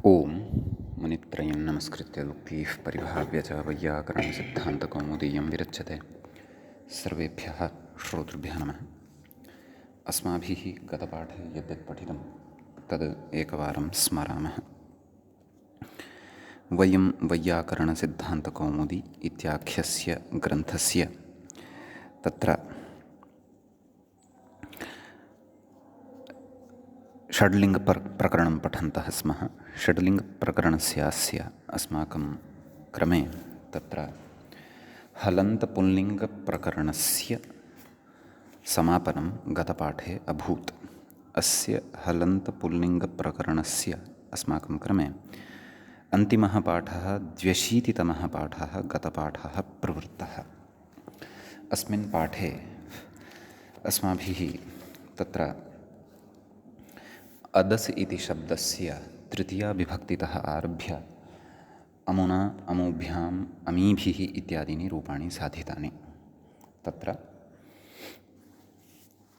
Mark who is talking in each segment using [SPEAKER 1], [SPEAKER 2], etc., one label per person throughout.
[SPEAKER 1] ओम मुनित्रयं नमस्कृत्य उक्तिः परिभाव्य च वैयाकरणसिद्धान्तकौमुदीयं विरच्यते। सर्वेभ्यः श्रोतृभ्यः नमः। अस्माभिः गतपाठे यद्यत् पठितं तद् एकवारं स्मरामः। वयं वैयाकरणसिद्धान्तकौमुदी इत्याख्यस्य ग्रन्थस्य तत्र षड्लिङ्गप्रकरणं पठन्तः स्मः। षड्लिङ्गप्रकरणस्यास्य अस्माकं क्रमे तत्र हलन्तपुल्लिङ्गप्रकरणस्य समापनं गतपाठे अभूत्। अस्य हलन्तपुल्लिङ्गप्रकरणस्य अस्माकं क्रमे अन्तिमः पाठः 82तमः पाठः गतपाठः प्रवृत्तः। अस्मिन् पाठे अस्माभिः तत्र अदस् इति शब्दस्य तृतीया विभक्तितः आरभ्य अमुना अमूभ्याम् अमीभिः इत्यादीनि रूपाणि साधितानि। तत्र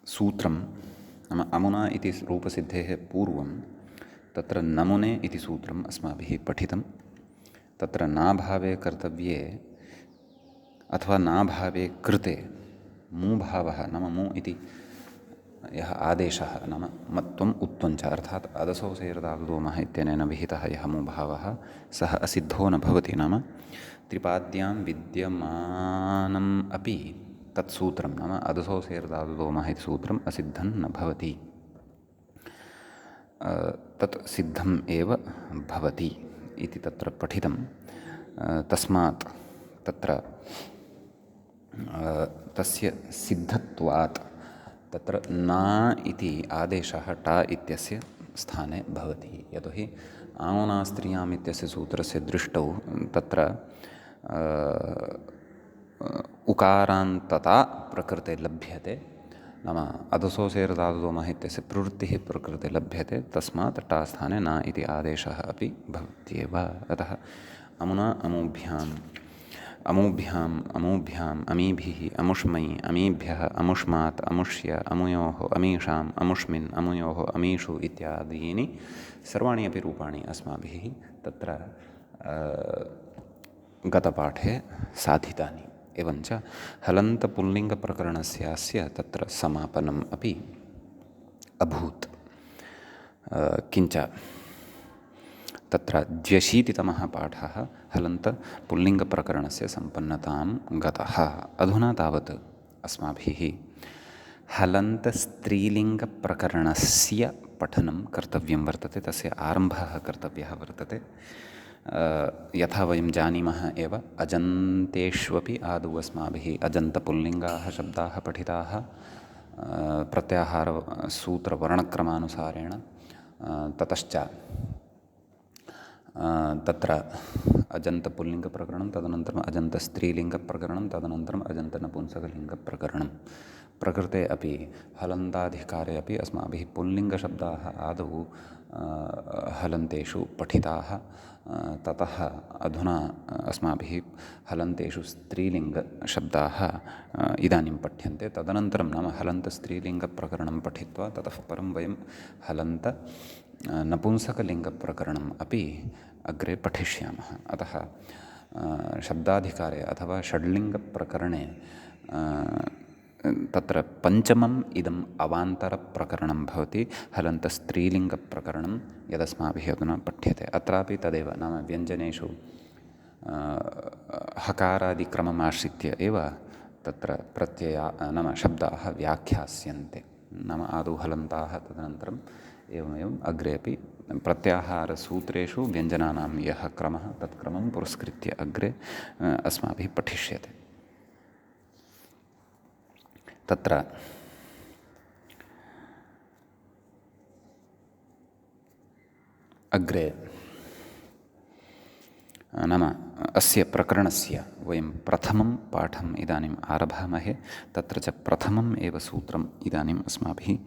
[SPEAKER 1] सूत्रं नाम अमुना इति रूपसिद्धेः पूर्वं तत्र नमुने इति सूत्रम् अस्माभिः पठितं। तत्र नाभावे कर्तव्ये अथवा नाभावे कृते मूभावः नाम मू इति यः आदेशः नाम मत्वम् उत्वञ्च अर्थात् अदसौ सेर्दादुदोमः इत्यनेन विहितः यः मूभावः सः असिद्धो न भवति। नाम त्रिपाद्यां विद्यमानम् अपि तत्सूत्रं नाम अदसौ सेर्दादुदोमः इति सूत्रम् असिद्धं न भवति, तत् सिद्धम् एव भवति इति तत्र पठितं। तस्मात् तत्र तस्य सिद्धत्वात् तत्र ना इति आदेशः टा इत्यस्य स्थाने भवति। यतोहि आङ्नास्त्रियाम् इत्यस्य सूत्रस्य दृष्टौ तत्र उकारान्तता प्रकृते लभ्यते, नाम अदसो सेर्दादुदोमः इत्यस्य प्रवृत्तिः प्रकृते लभ्यते। तस्मात् टा स्थाने ना इति आदेशः अपि भवत्येव। अतः अमुना अमूभ्याम् अमूभ्याम् अमूभ्याम् अमीभिः अमुष्मै अमीभ्यः अमुष्मात् अमुष्य अमुयोः अमीषाम् अमुष्मिन् अमुयोः अमीषु इत्यादीनि सर्वाणि अपि रूपाणि अस्माभिः तत्र गतपाठे साधितानि। एवञ्च हलन्तपुल्लिङ्गप्रकरणस्यास्य तत्र समापनम् अपि अभूत्। किञ्च तत्र 82तमः पाठः हलन्तपुल्लिङ्गप्रकरणस्य सम्पन्नतां गतः। अधुना तावत् अस्माभिः हलन्तस्त्रीलिङ्गप्रकरणस्य पठनं कर्तव्यं वर्तते, तस्य आरम्भः कर्तव्यः वर्तते। यथा वयं जानीमः एव अजन्तेष्वपि आदौ अस्माभिः अजन्तपुल्लिङ्गाः शब्दाः पठिताः प्रत्याहारसूत्रवर्णक्रमानुसारेण। ततश्च तत्र अजन्तपुल्लिङ्गप्रकरणं, तदनन्तरम् अजन्तस्त्रीलिङ्गप्रकरणं, तदनन्तरम् अजन्तनपुंसकलिङ्गप्रकरणं। प्रकृते अपि हलन्ताधिकारे अपि अस्माभिः पुल्लिङ्गशब्दाः आदौ हलन्तेषु पठिताः। ततः अधुना अस्माभिः हलन्तेषु स्त्रीलिङ्गशब्दाः इदानीं पठ्यन्ते। तदनन्तरं नाम हलन्तस्त्रीलिङ्गप्रकरणं पठित्वा ततः परं वयं हलन्त नपुंसकलिङ्गप्रकरणम् अपि अग्रे पठिष्यामः। अतः शब्दाधिकारे अथवा षड्लिङ्गप्रकरणे तत्र पञ्चमम् इदम् अवान्तरप्रकरणं भवति, हलन्तस्त्रीलिङ्गप्रकरणं यदस्माभिः अधुना पठ्यते। अत्रापि तदेव नाम व्यञ्जनेषु हकारादिक्रममाश्रित्य एव तत्र प्रत्यया नाम शब्दाः व्याख्यास्यन्ते। नाम आदौ हलन्ताः, तदनन्तरम् एवमेवम् अग्रे अपि प्रत्याहारसूत्रेषु व्यञ्जनानां यः क्रमः तत् क्रमं पुरस्कृत्य अग्रे अस्माभिः पठिष्यते। तत्र अग्रे नाम अस्य प्रकरणस्य वयं प्रथमं पाठम् इदानीम् आरभामहे। तत्र च प्रथमम् एव सूत्रम् इदानीम् अस्माभिः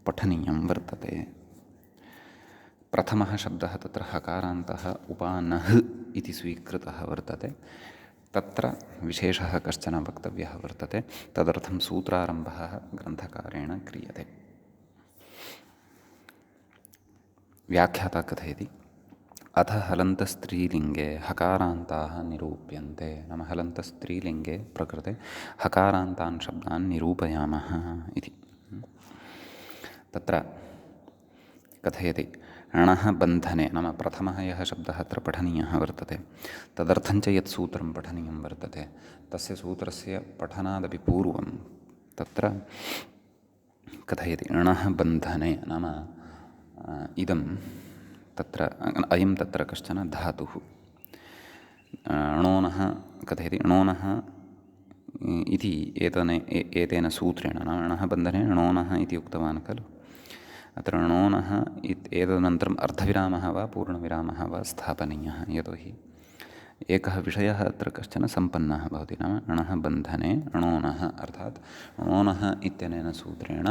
[SPEAKER 1] पठनीयं वर्तते। प्रथमः शब्दः तत्र हकारान्तः उपानः इति स्वीकृतः वर्तते। तत्र विशेषः कश्चन वक्तव्यः वर्तते, तदर्थं सूत्रारम्भः ग्रन्थकारेण क्रियते। व्याख्याता कथयति अथ हलन्तस्त्रीलिङ्गे हकारान्ताः निरूप्यन्ते। नाम हलन्तस्त्रीलिङ्गे प्रकृते हकारान्तान् शब्दान् निरूपयामः इति। तत्र कथयति णः बन्धने, नाम प्रथमः यः शब्दः अत्र पठनीयः वर्तते, तदर्थञ्च यत् सूत्रं पठनीयं वर्तते, तस्य सूत्रस्य पठनादपि पूर्वं तत्र कथयति णः बन्धने, नाम इदं तत्र अयं तत्र कश्चन धातुः। णोनः कथयति णोनः इति एतेन सूत्रेण, नाम णः बन्धने णोनः इति उक्तवान् खलु। अत्र णोनः एतदनन्तरम् अर्धविरामः वा पूर्णविरामः वा स्थापनीयः, यतोहि एकः विषयः अत्र कश्चन सम्पन्नः भवति। नाम णः बन्धने णोनः, अर्थात् णोनः इत्यनेन सूत्रेण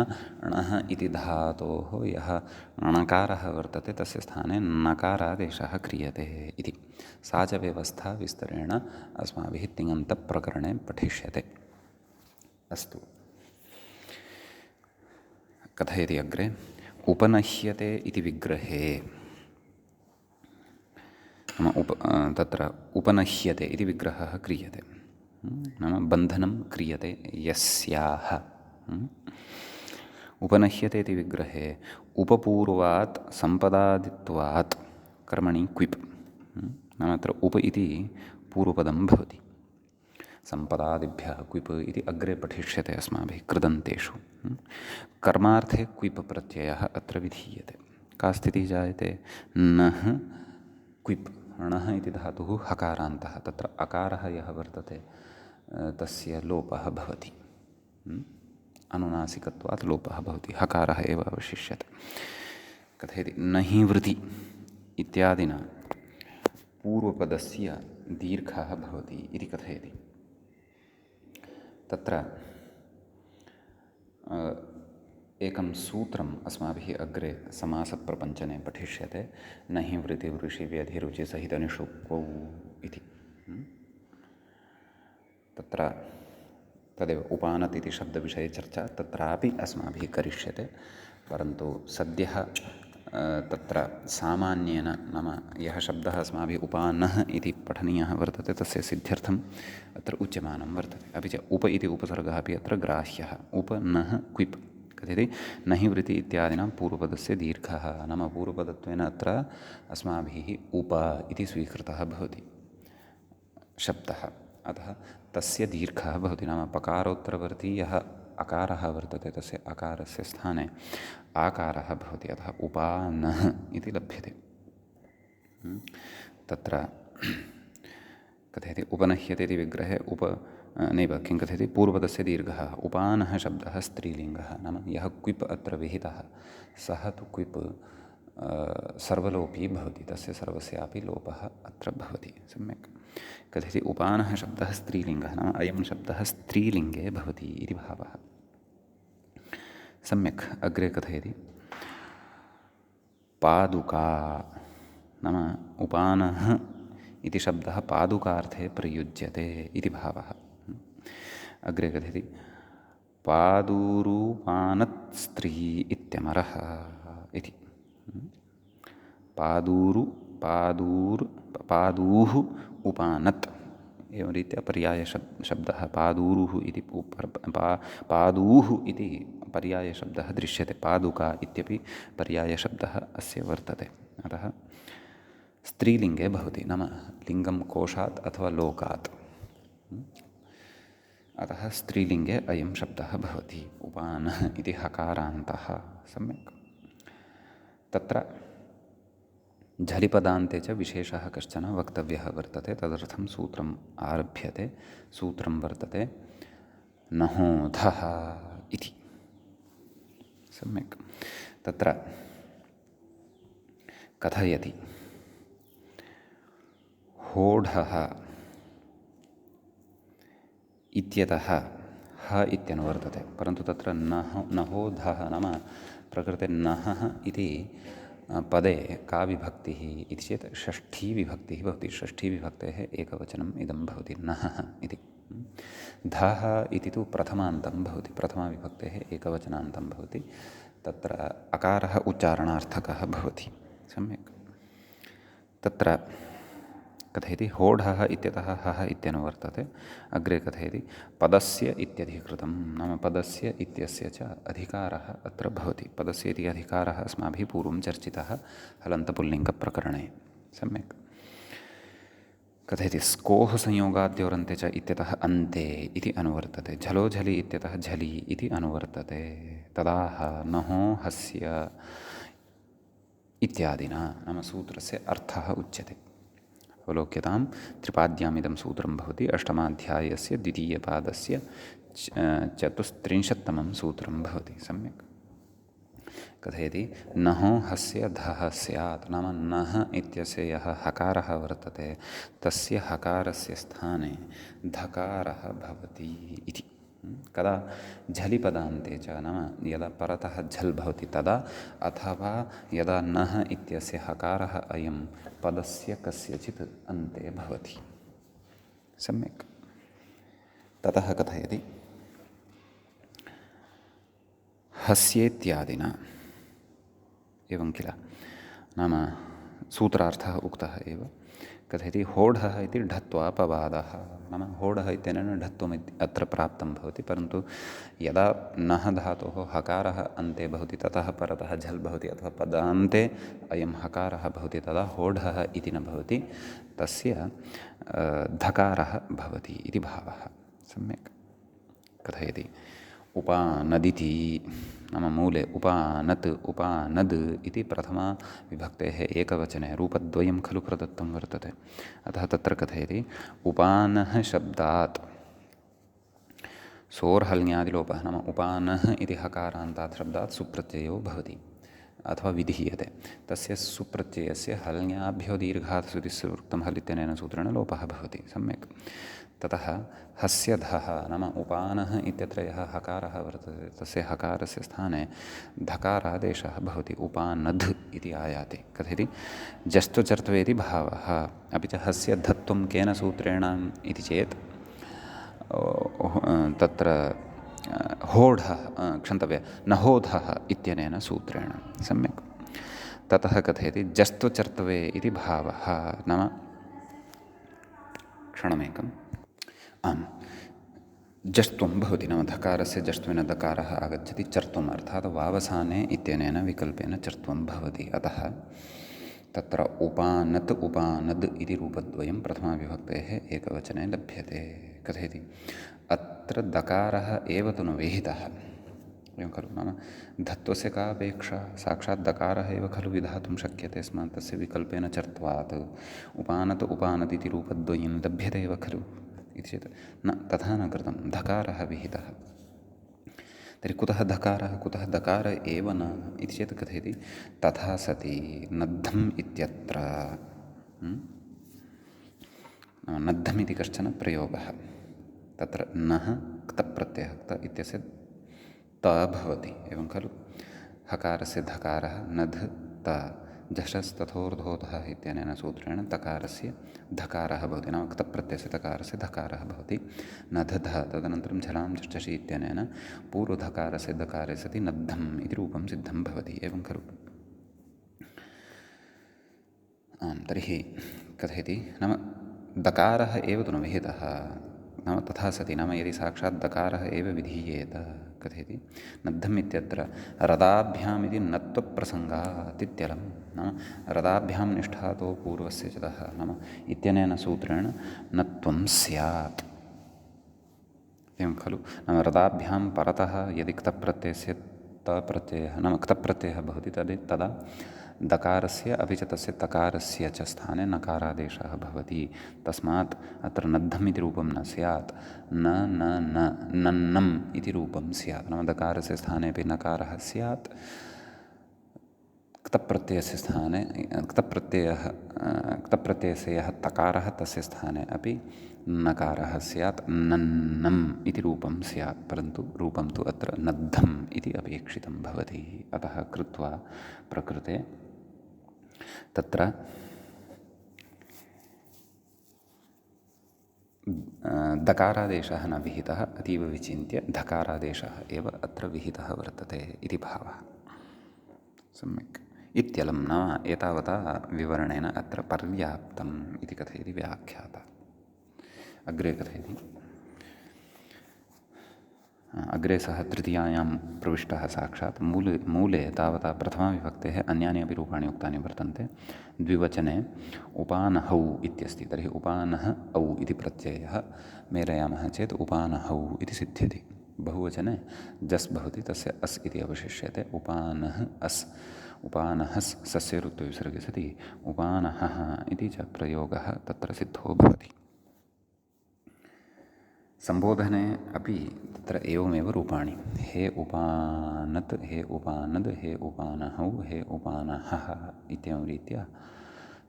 [SPEAKER 1] णः इति धातोः यः णकारः वर्तते तस्य स्थाने नकारादेशः क्रियते इति। सा च व्यवस्था विस्तरेण अस्माभिः तिङन्तप्रकरणे पठिष्यते। अस्तु, कथयति अग्रे उपनह्यते इति विग्रहे। नाम तत्र उपनह्यते इति विग्रहः क्रियते, नाम बन्धनं क्रियते यस्याः। उपनह्यते इति विग्रहे उपपूर्वात् सम्पदादित्वात् कर्मणि क्विप्, नाम अत्र उप इति पूर्वपदं भवति। सम्पदादिभ्यः क्विप् इति अग्रे पठिष्यते अस्माभिः कृदन्तेषु। कर्मार्थे क्विप् प्रत्ययः अत्र विधीयते। का स्थितिः जायते? नः क्विप्, णः इति धातुः हकारान्तः, तत्र अकारः यः वर्तते तस्य लोपः भवति, अनुनासिकत्वात् लोपः भवति, हकारः एव अवशिष्यते। कथयति नहि वृति इत्यादिना पूर्वपदस्य दीर्घः भवति इति कथयति। तत्र एकं सूत्रम् अस्माभिः अग्रे समासप्रपञ्चने पठिष्यते। नहि वृति वृषि व्यधिरुचि सहितनिषुक्वौ इति। तत्र तदेव उपानत् इति शब्दविषये चर्चा तत्रापि अस्माभिः करिष्यते, परन्तु सद्यः तत्र सामान्येन, नाम यः शब्दः अस्माभिः उपानः इति पठनीयः वर्तते तस्य सिद्ध्यर्थम् अत्र उच्यमानं वर्तते। अपि च उप इति उपसर्गः अपि अत्र ग्राह्यः। उप नः क्विप् कथयति नहि वृति इत्यादिनां पूर्वपदस्य दीर्घः, नाम पूर्वपदत्वेन अत्र अस्माभिः उप इति स्वीकृतः भवति शब्दः, अतः तस्य दीर्घः भवति। नाम पकारोत्तरवर्ती यः अकारः वर्तते तस्य अकारस्य स्थाने आकारः भवति, अतः उपानः इति लभ्यते। तत्र कथयति उपनह्यते इति विग्रहे नैव किं कथयति पूर्वपदस्य दीर्घः। उपानः शब्दः स्त्रीलिङ्गः, नाम यः क्विप् अत्र विहितः सः तु क्विप् सर्वलोपी भवति, तस्य सर्वस्यापि लोपः अत्र भवति। सम्यक् कथयति उपानः शब्दः स्त्रीलिङ्गः, नाम अयं शब्दः स्त्रीलिङ्गे भवति इति भावः। सम्यक् अग्रे कथयति पादुका, नाम उपानः इति शब्दः पादुकार्थे प्रयुज्यते इति भावः। अग्रे कथयति पादूरूपानत्स्त्री इत्यमरः इति। पादूः उपानत्, एवं रीत्या पर्यायशब्दः पादूरुः इति पादूः इति पर्यायशब्दः दृश्यते। पादुका इत्यपि पर्यायशब्दः अस्य वर्तते, अतः स्त्रीलिङ्गे भवति, नाम लिङ्गं कोशात् अथवा लोकात्, अतः स्त्रीलिङ्गे अयं शब्दः भवति उपानः इति हकारान्तः। सम्यक् तत्र झलिपदान्ते च विशेषः कश्चन वक्तव्यः वर्तते, तदर्थं सूत्रम् आरभ्यते। सूत्रं वर्तते नहोधः इति। सम्यक् तत्र कथयति होढः इत्यतः ह इत्यनुवर्तते, परन्तु तत्र नहोधः नाम प्रकृते नः इति पदे का विभक्तिः इति चेत् षष्ठी विभक्तिः भवति। षष्ठीविभक्तेः एकवचनम् इदं भवति नः इति। धः इति तु प्रथमान्तं भवति, प्रथमाविभक्तेः एकवचनान्तं भवति, तत्र अकारः उच्चारणार्थकः भवति। सम्यक् तत्र कथयति होढः इत्यतः हः इत्यनुवर्तते। अग्रे कथयति पदस्य इत्यधिकृतं, नाम पदस्य इत्यस्य च अधिकारः अत्र भवति। पदस्य इति अधिकारः अस्माभिः पूर्वं चर्चितः हलन्तपुल्लिङ्गप्रकरणे। सम्यक्। कथयति स्कोः संयोगाद्योरन्ते च इत्यतः अन्ते इति अनुवर्तते। झलो झलि इत्यतः झलि इति अनुवर्तते। तदाह नहो हस्य इत्यादिना, नाम सूत्रस्य अर्थः उच्यते। अवलोक्यतां त्रिपाद्यामिदं सूत्रं भवति। अष्टमाध्यायस्य द्वितीयपादस्य 34तमं सूत्रं भवति। सम्यक्। कथयति नहो हस्य धः स्यात्, नाम नः इत्यस्य यः हकारः वर्तते तस्य हकारस्य स्थाने धकारः भवति इति। कदा झलिपदान्ते च, नाम यदा परतः झल् भवति तदा, अथवा यदा नः इत्यस्य हकारः अयं पदस्य कस्यचित् अन्ते भवति। सम्यक्। ततः कथयति हस्येत्यादिना, एवं किल, नाम सूत्रार्थः उक्तः एव। कथयति होढः इति ढत्वापवादः, नाम होढः इत्यनेन ढत्वम् अत्र प्राप्तं भवति, परन्तु यदा नः धातोः हकारः अन्ते भवति ततः परतः झल् भवति, अथवा पदान्ते अयं हकारः भवति, तदा होढः इति न भवति, तस्य धकारः भवति इति भावः। सम्यक्। कथयति उपानदिति, नाम मूले उपानत् उपानद् इति प्रथमा विभक्तेः एकवचने रूपद्वयं खलु प्रदत्तं वर्तते। अतः तत्र कथयति उपानः शब्दात् सोर्हल्ङ्यादिलोपः, नाम उपानः इति हकारान्तात् शब्दात् सुप्रत्ययो भवति अथवा विधीयते। तस्य सुप्रत्ययस्य हल्ङ्याभ्यो दीर्घात् सुतिस्वृक्तं हल् इत्यनेन सूत्रेण लोपः भवति। सम्यक्। ततः हस्य धः, नाम उपानः इत्यत्र यः हकारः वर्तते तस्य हकारस्य स्थाने धकारादेशः भवति, उपानध् इति आयाति। कथयति जस्त्वचर्त्वे इति भावः। अपि च हस्य धत्वं केन सूत्रेण इति चेत् तत्र होढः, क्षन्तव्य नहोधः इत्यनेन सूत्रेण। सम्यक्। ततः कथयति जस्त्वचर्त्वे इति भावः, नाम क्षणमेकम्, आम्, जष्ट्वं भवति, नाम धकारस्य जष्ट्वेन दकारः आगच्छति, चर्त्वम् अर्थात् वावसाने इत्यनेन विकल्पेन चर्त्वं भवति। अतः तत्र उपानत् उपानद् इति रूपद्वयं प्रथमाविभक्तेः एकवचने लभ्यते। कथयति अत्र दकारः एव तु न विहितः, एवं खलु, नाम धत्वस्य का अपेक्षा, साक्षात् दकारः एव खलु विधातुं शक्यते स्म, तस्य विकल्पेन चर्त्वात् उपानत् उपानद् इति रूपद्वयं लभ्यते एव खलु इति चेत् न, तथा न कृतं, धकारः विहितः। तर्हि कुतः धकारः, कुतः दकार एव न इति चेत् कथयति तथा सति नद्धम् इत्यत्र, नद्धम् इति कश्चन प्रयोगः, तत्र नः क्तप्रत्ययः, क्त इत्यस्य त भवति, एवं खलु, हकारस्य धकारः नध् त, झषस्तथोर्धोधः इत्यनेन सूत्रेण तकारस्य धकारः भवति, नाम क्तप्रत्ययस्य तकारस्य धकारः भवति, नधधः, तदनन्तरं झलां झषि इत्यनेन पूर्वधकारस्य दकारे सति नद्धम् इति रूपं सिद्धं भवति, एवं खलु। आम्, तर्हि कथयति नाम दकारः एव तु न विहितः, नाम तथा सति, नाम यदि साक्षात् दकारः एव विधीयेत, कथयति नद्धम् इत्यत्र रदाभ्याम् इति नत्वप्रसङ्गात् इत्यलं, नाम रदाभ्यां निष्ठातो पूर्वस्य चितः, नाम इत्यनेन सूत्रेण नत्वं स्यात्, एवं खलु, नाम रदाभ्यां परतः यदि क्तप्रत्ययस्य तप्रत्ययः, नाम क्तप्रत्ययः भवति तदा दकारस्य अपि च तस्य तकारस्य च स्थाने नकारादेशः भवति। तस्मात् अत्र नद्धम् इति रूपं न स्यात्, नन्नम् इति रूपं स्यात्, नाम दकारस्य स्थाने अपि नकारः स्यात्, क्तप्रत्ययस्य स्थाने क्तप्रत्ययस्य यः तकारः तस्य स्थाने अपि नकारः स्यात्, नन्नम् इति रूपं स्यात्, परन्तु रूपं तु अत्र नद्धम् इति अपेक्षितं भवति। अतः कृत्वा प्रकृते तत्र दकारादेशः न विहितः, अतीव विचिन्त्य धकारादेशः एव अत्र विहितः वर्तते इति भावः। सम्यक्। इत्यलं नाम एतावता विवरणेन अत्र पर्याप्तम् इति कथयति व्याख्याता। अग्रे कथयति अग्रे सः तृतीयायां प्रविष्टः साक्षात् मूले तावता प्रथमाविभक्तेः अन्यानि अपि रूपाणि उक्तानि वर्तन्ते। द्विवचने उपानहौ इत्यस्ति, तर्हि उपानः औ इति प्रत्ययः मेलयामः चेत् उपानहौ इति सिद्ध्यति। बहुवचने जस् भवति, तस्य अस् इति अवशिष्यते। उपानः अस्, उपानहस् सस्य ऋत्वविसर्गे सति उपानहः इति च प्रयोगः तत्र सिद्धो भवति। सम्बोधने अपि तत्र एवमेव रूपाणि हे उपानत्, हे उपानद्, हे उपानहौ, हे उपानहः इत्येवं रीत्या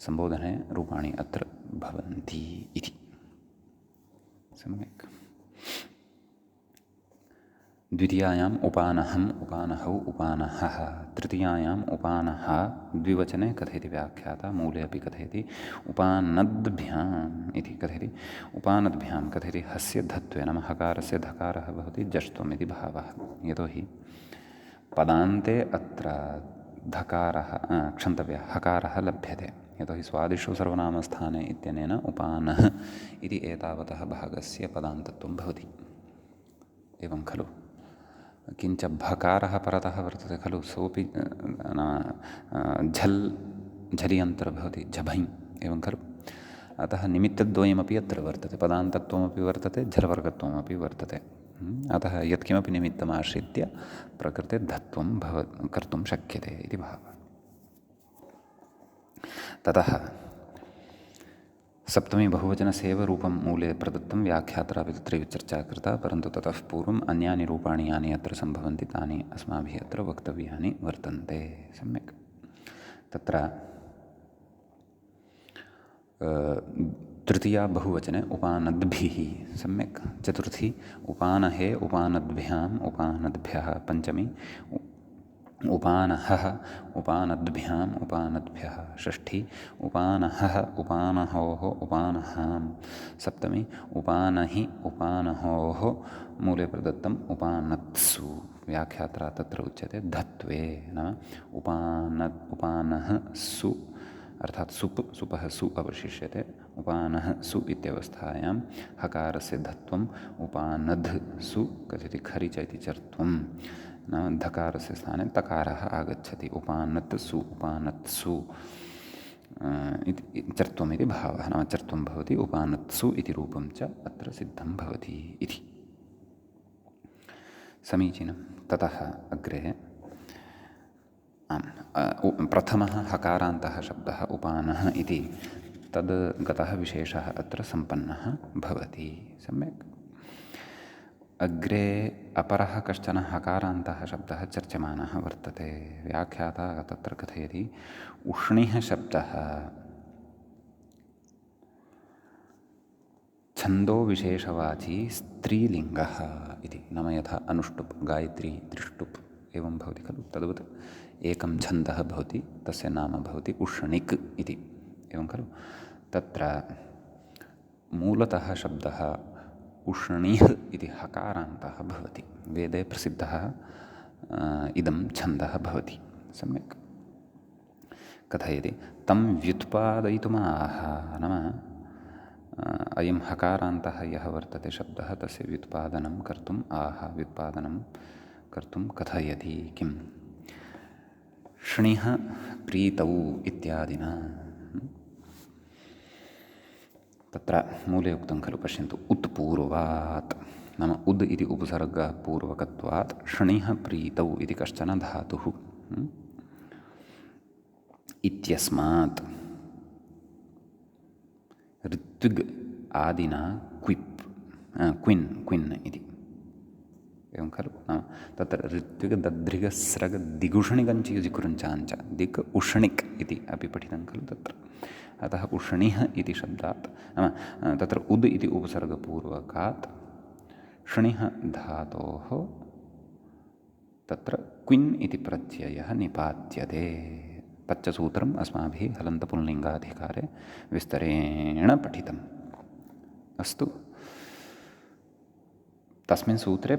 [SPEAKER 1] सम्बोधने रूपाणि अत्र भवन्ति इति। सम्यक्। द्वितीयायाम् उपानहम्, उपानहौ, उपानहः, तृतीयायाम् उपानः द्विवचने कथयति व्याख्याता, मूले अपि कथयति उपानद्भ्याम् इति कथयति। उपानद्भ्यां कथयति हस्य धत्वे, नाम हकारस्य धकारः भवति जष्ट्वम् इति भावः। यतोहि पदान्ते अत्र धकारः क्षन्तव्यः हकारः लभ्यते, यतोहि स्वादिषु सर्वनामस्थाने इत्यनेन उपानः इति एतावतः भागस्य पदान्तत्वं भवति। एवं खलु। किञ्च भकारः परतः वर्तते खलु, सोऽपि झल् झलियन्तर् भवति, झभञ्, एवं खलु। अतः निमित्तद्वयमपि अत्र वर्तते, पदान्तत्वमपि वर्तते, झलवर्गत्वमपि वर्तते। अतः यत्किमपि निमित्तमाश्रित्य प्रकृते धत्वं कर्तुं शक्यते इति भावः। ततः सप्तमी बहुवचनस्यैव रूपं मूले प्रदत्तं, व्याख्यात्रापि तत्रैव चर्चा कृता, परन्तु ततः पूर्वम् अन्यानि रूपाणि यानि अत्र सम्भवन्ति तानि अस्माभिः अत्र वक्तव्यानि वर्तन्ते। सम्यक्। तत्र तृतीया बहुवचने उपानद्भिः, सम्यक्। चतुर्थी उपानहे, उपानद्भ्याम्, उपानद्भ्यः। पञ्चमी उपानहः, उपानद्भ्याम्, उपानद्भ्यः। षष्ठी उपानहः, उपानहोः, उपानहां। सप्तमी उपानहि, उपानहोः, मूले प्रदत्तम् उपानत्सु। व्याख्यात्रा तत्र उच्यते धत्वे, नाम उपानः सु अर्थात् सुपः सु अवशिष्यते। उपानः सु इत्यवस्थायां हकारस्य धत्वम् उपानद् सु कथयति खरिच इति चर्त्वं, नाम धकारस्य स्थाने तकारः आगच्छति। उपानत्सु, उपानत्सु इति चर्त्वम् इति भावः, नाम चर्त्वं भवति, उपानत्सु इति रूपं च अत्र सिद्धं भवति इति। समीचीनं। ततः अग्रे प्रथमः हकारान्तः शब्दः उपानः इति तद् गतः विशेषः अत्र सम्पन्नः भवति। सम्यक्। अग्रे अपरः कश्चन हकारान्तः शब्दः चर्च्यमानः वर्तते। व्याख्याता तत्र कथयति उष्णिः शब्दः छन्दोविशेषवाची स्त्रीलिङ्गः इति, नाम यथा अनुष्टुप्, गायत्री, त्रिष्टुप् एवं भवति खलु, तद्वत् एकं छन्दः भवति, तस्य नाम भवति उष्णिक् इति, एवं खलु। तत्र मूलतः शब्दः उष्णिः इति हकारान्तः भवति। वेदे प्रसिद्धः इदं छन्दः भवति। सम्यक्। कथयति तं व्युत्पादयितुमाह, नाम अयं हकारान्तः यः वर्तते शब्दः, तस्य व्युत्पादनं कर्तुम् आह, व्युत्पादनं कर्तुं कथयति। किं ष्णिः प्रीतौ इत्यादिना। तत्र मूले उक्तं खलु, पश्यन्तु, उत्पूर्वात्, नाम उद् इति उपसर्गपूर्वकत्वात् ष्णिः प्रीतौ इति कश्चन धातुः इत्यस्मात् ऋत्विग् आदिना क्विन् क्विन् इति, एवं खलु। नाम तत्र ऋत्विग् दध्रिगस्रग् दिगुषणिगञ्च युजिकुरुञ्चाञ्च दिक् उष्णिक् इति अपि पठितं खलु तत्र। अतः उष्णिः इति शब्दात्, नाम तत्र उद् इति उपसर्गपूर्वकात् ष्णिः धातोः तत्र क्विन् इति प्रत्ययः निपात्यते। तच्च सूत्रम् अस्माभिः हलन्तपुल्लिङ्गाधिकारे विस्तरेण पठितम्। अस्तु। तस्मिन् सूत्रे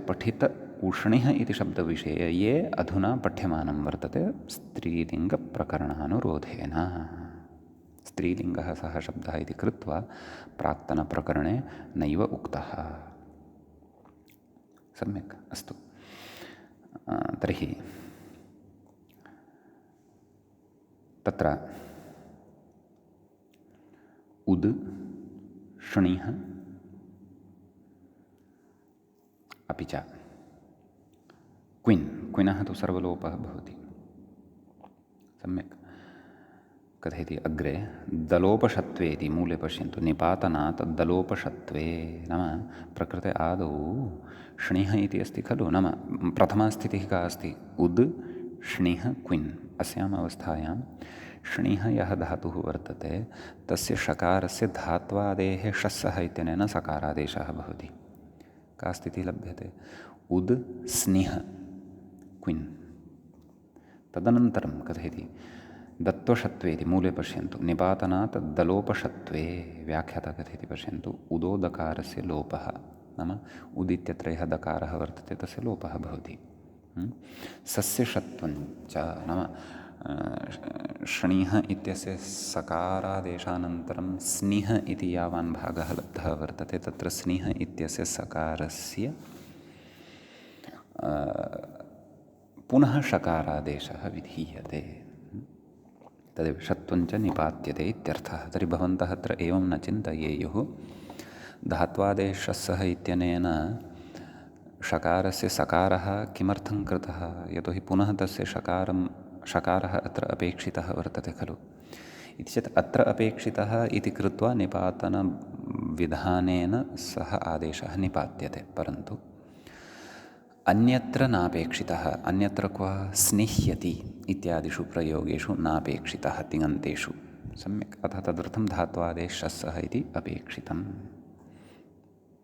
[SPEAKER 1] उष्णिः इति शब्दविषये ये अधुना पठ्यमानं वर्तते स्त्रीलिङ्गप्रकरणानुरोधेन। स्त्रीलिङ्गः सः शब्दः इति कृत्वा प्राक्तनप्रकरणे नैव उक्तः। सम्यक्, अस्तु। तर्हि तत्र उद् ष्णिः अपि च क्विनः तु सर्वलोपः भवति। सम्यक्, कथयति अग्रे दलोपषत्वे इति मूले पश्यन्तु। निपातनात् दलोपषत्वे नाम प्रकृते आदौ ष्णिः इति अस्ति खलु। नाम प्रथमा स्थितिः का अस्ति? उद् ष्णिः क्विन्। अस्याम् अवस्थायां ष्णिः यः धातुः वर्तते तस्य षकारस्य धात्वादेः षस्सः इत्यनेन सकारादेशः भवति। का स्थितिः लभ्यते? उद् स्निः क्विन्। तदनन्तरं कथयति दत्वषत्वे इति मूले पश्यन्तु। निपातनात् दलोपषत्वे व्याख्याता कथयति पश्यन्तु। उदो दकारस्य लोपः नाम उद् इत्यत्र यः दकारः वर्तते तस्य लोपः भवति। सस्यषत्वञ्च नाम ष्णिः इत्यस्य सकारादेशानन्तरं स्निः इति यावान् भागः लब्धः वर्तते तत्र स्निः इत्यस्य सकारस्य पुनः षकारादेशः विधीयते। तदेव षत्वञ्च निपात्यते इत्यर्थः। तर्हि भवन्तः अत्र एवं न चिन्तयेयुः धात्वादेशः इत्यनेन षकारस्य सकारः किमर्थं कृतः? यतोहि पुनः तस्य षकारः अत्र अपेक्षितः वर्तते खलु। इति चेत् अत्र अपेक्षितः इति कृत्वा निपातनविधानेन सः आदेशः निपात्यते। परन्तु अन्यत्र नापेक्षितः। अन्यत्र क्व? स्निह्यति इत्यादिषु प्रयोगेषु नापेक्षितः तिङन्तेषु। सम्यक्, अतः तदर्थं धात्वादेशः इति अपेक्षितम्।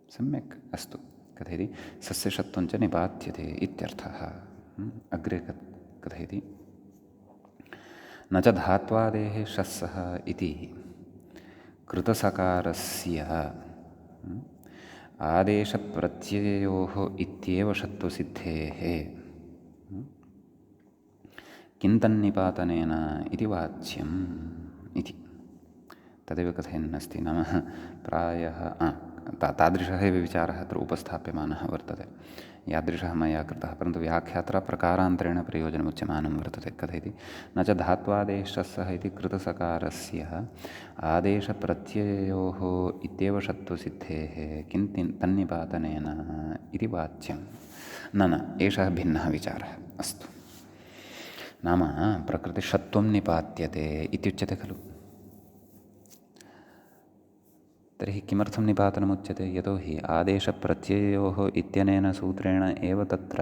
[SPEAKER 1] सम्यक्, अस्तु। कथयति सस्यषत्वञ्च निपात्यते इत्यर्थः। अग्रे कथयति न च धात्वादेः षस्सः इति कृतसकारस्य आदेशप्रत्ययोः इत्येव षत्वसिद्धेः किन्तन्निपातनेन इति वाच्यम् इति तदेव कथयन्नस्ति। नाम प्रायः तादृशः एव विचारः अत्र उपस्थाप्यमानः वर्तते, यादृशः मया कृतः। परन्तु व्याख्यात्रा प्रकारान्तरेण प्रयोजनमुच्यमानं वर्तते। कथयति न च धात्वादेशः इति कृतसकारस्य आदेशप्रत्ययोः इत्येव षत्वसिद्धेः किं तन्निपातनेन इति वाच्यं। न एषः भिन्नः विचारः। अस्तु, नाम प्रकृतिषत्वं निपात्यते इत्युच्यते खलु। तर्हि किमर्थं निपातनमुच्यते? यतोहि आदेशप्रत्ययोः इत्यनेन सूत्रेण एव तत्र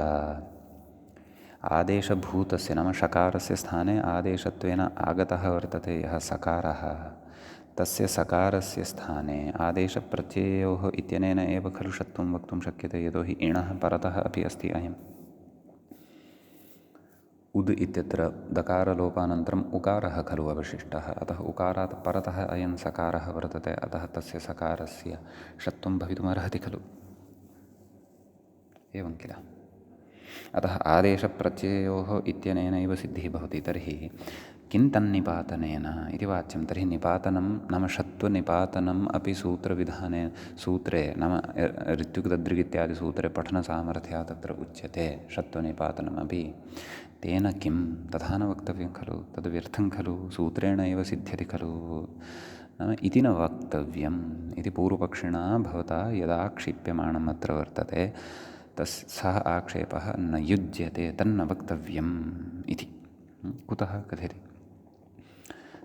[SPEAKER 1] आदेशभूतस्य नाम षकारस्य स्थाने आदेशत्वेन आगतः वर्तते यः सकारः, तस्य सकारस्य स्थाने आदेशप्रत्ययोः इत्यनेन एव खलु षत्वं वक्तुं शक्यते। यतोहि इणः परतः अपि अस्ति अयम्। उद् इत्यत्र दकारलोपानन्तरम् उकारः खलु अवशिष्टः, अतः उकारात् परतः अयं सकारः वर्तते, अतः तस्य सकारस्य षत्वं भवितुमर्हति खलु। एवं किल। अतः आदेशप्रत्ययोः इत्यनेनैव सिद्धिः भवति। तर्हि किं तन्निपातनेन इति वाच्यं। तर्हि निपातनं नाम षत्वनिपातनम् अपि सूत्रविधाने सूत्रे नाम ऋत्युक्तदृग् इत्यादिसूत्रे पठनसामर्थ्यात् तत्र उच्यते षत्वनिपातनमपि। तेन किं तथा न वक्तव्यं खलु, तद् व्यर्थं खलु, सूत्रेण एव सिद्ध्यति खलु नाम इति न वक्तव्यम् इति पूर्वपक्षिणा भवता यदा क्षिप्यमाणम् अत्र वर्तते सः आक्षेपः न युज्यते, तन्न वक्तव्यम् इति। कुतः कथयति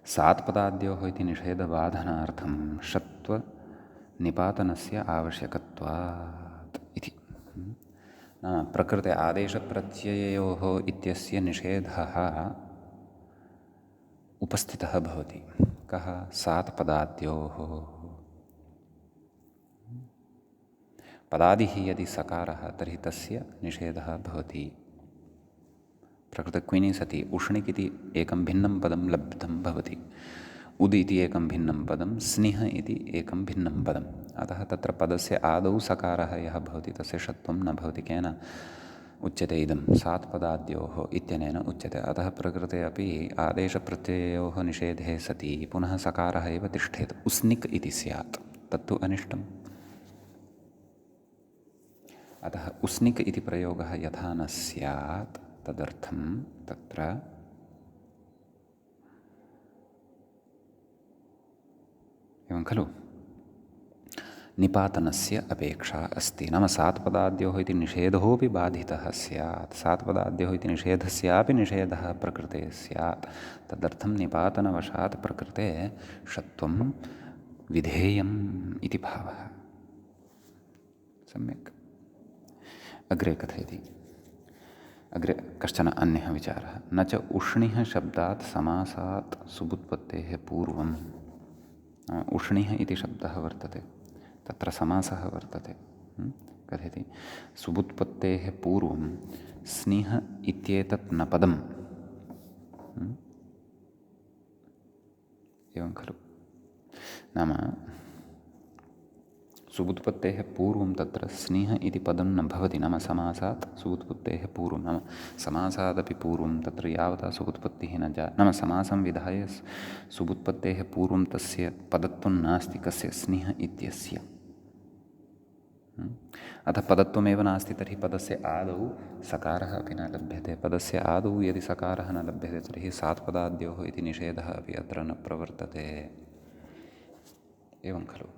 [SPEAKER 1] सात्पदाद्योः इति निषेधबाधनार्थं षत्वनिपातनस्य आवश्यकत्वात् इति। नाम प्रकृते आदेशप्रत्ययोः इत्यस्य निषेधः उपस्थितः भवति। कः? सात्पदाद्योः। पदादिः यदि सकारः तर्हि तस्य निषेधः भवति। प्रकृते क्विनि सति उष्णिक् इति एकं भिन्नं पदं लब्धं भवति, उद् इति एकं भिन्नं पदं, स्निः इति एकं भिन्नं पदम्। अतः तत्र पदस्य आदौ सकारः यः भवति तस्य षत्वं न भवति। केन? उच्यते इदं सात्पदाद्योः इत्यनेन उच्यते। अतः प्रकृते अपि आदेशप्रत्यययोः निषेधे सति पुनः सकारः एव तिष्ठेत्, उस्निक् इति स्यात्, तत्तु अनिष्टम्। अतः उस्निक् इति प्रयोगः यथा न स्यात् तदर्थं तत्र एवं खलु निपातनस्य अपेक्षा अस्ति। नाम सात्पदाद्योः इति निषेधोऽपि बाधितः स्यात्, सात्पदाद्योः इति निषेधस्यापि निषेधः प्रकृते स्यात्, तदर्थं निपातनवशात् प्रकृते षत्वं विधेयम् इति भावः। सम्यक्। अग्रे कथयति, अग्रे कश्चन अन्यः विचारः। न च उष्णिः शब्दात् समासात् सुबुत्पत्तेः पूर्वम्, उष्णिः इति शब्दः वर्तते, तत्र समासः वर्तते। कथयति सुबुत्पत्तेः पूर्वं स्निह इत्येतत् न पदम्, एवं खलु। नाम सुबुत्पत्तेः पूर्वं तत्र स्निह इति पदं न भवति। नाम समासात् सुबुत्पत्तेः पूर्वं, नाम समासादपि पूर्वं तत्र यावता सुबुत्पत्तिः न नाम समासं विधाय सुबुत्पत्तेः पूर्वं तस्य पदत्वं नास्ति, कस्य स्निह इत्यस्य। अतः पदत्वमेव नास्ति तर्हि पदस्य आदौ सकारः अपि न लभ्यते। पदस्य आदौ यदि सकारः न लभ्यते तर्हि सात्पदाद्योः इति निषेधः अपि अत्र न प्रवर्तते, एवं खलु।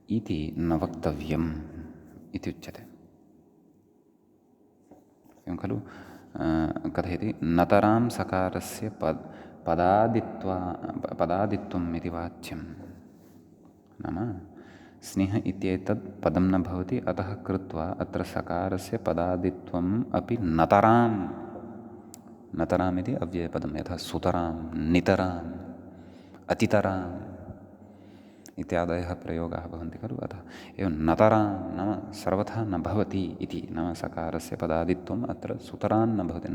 [SPEAKER 1] इति न वक्तव्यम् इति उच्यते, एवं खलु। कथयति नतरां सकारस्य पदादित्वम् इति वाच्यं। नाम स्निह इत्येतत् पदं न भवति, अतः कृत्वा अत्र सकारस्य पदादित्वम् अपि नतराम्, नतराम् इति अव्ययपदं, यथा सुतरां, नितराम्, अतितराम् इत्यादयः प्रयोगाः भवन्ति खलु। अतः एवं नतरां नाम सर्वथा न भवति इति, नाम सकारस्य पदादित्वम् अत्र सुतरां न भवति,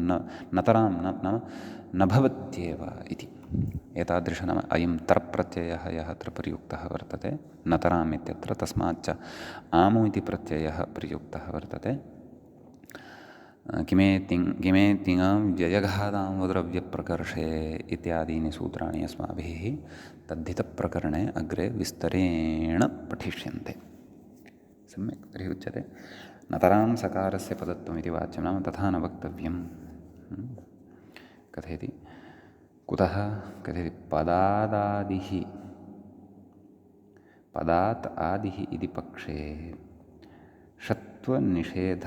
[SPEAKER 1] नतरां नाम न भवत्येव इति। एतादृश नाम अयं तर्प्रत्ययः यः अत्र प्रयुक्तः वर्तते नतराम् इत्यत्र, तस्माच्च आमु इति प्रत्ययः प्रयुक्तः वर्तते। किमेतिङां व्ययघातामुद्रव्यप्रकर्षे इत्यादीनि सूत्राणि अस्माभिः तद्धितप्रकरणे अग्रे विस्तरेण पठिष्यन्ते। सम्यक्। तर्हि उच्यते नतरां सकारस्य पदत्वमिति वाच्यं, नाम तथा न वक्तव्यं। कथयति कुतः? कथयति पदादादिः, पदात् आदिः इति पक्षे षत्वनिषेधप्रसक्तेः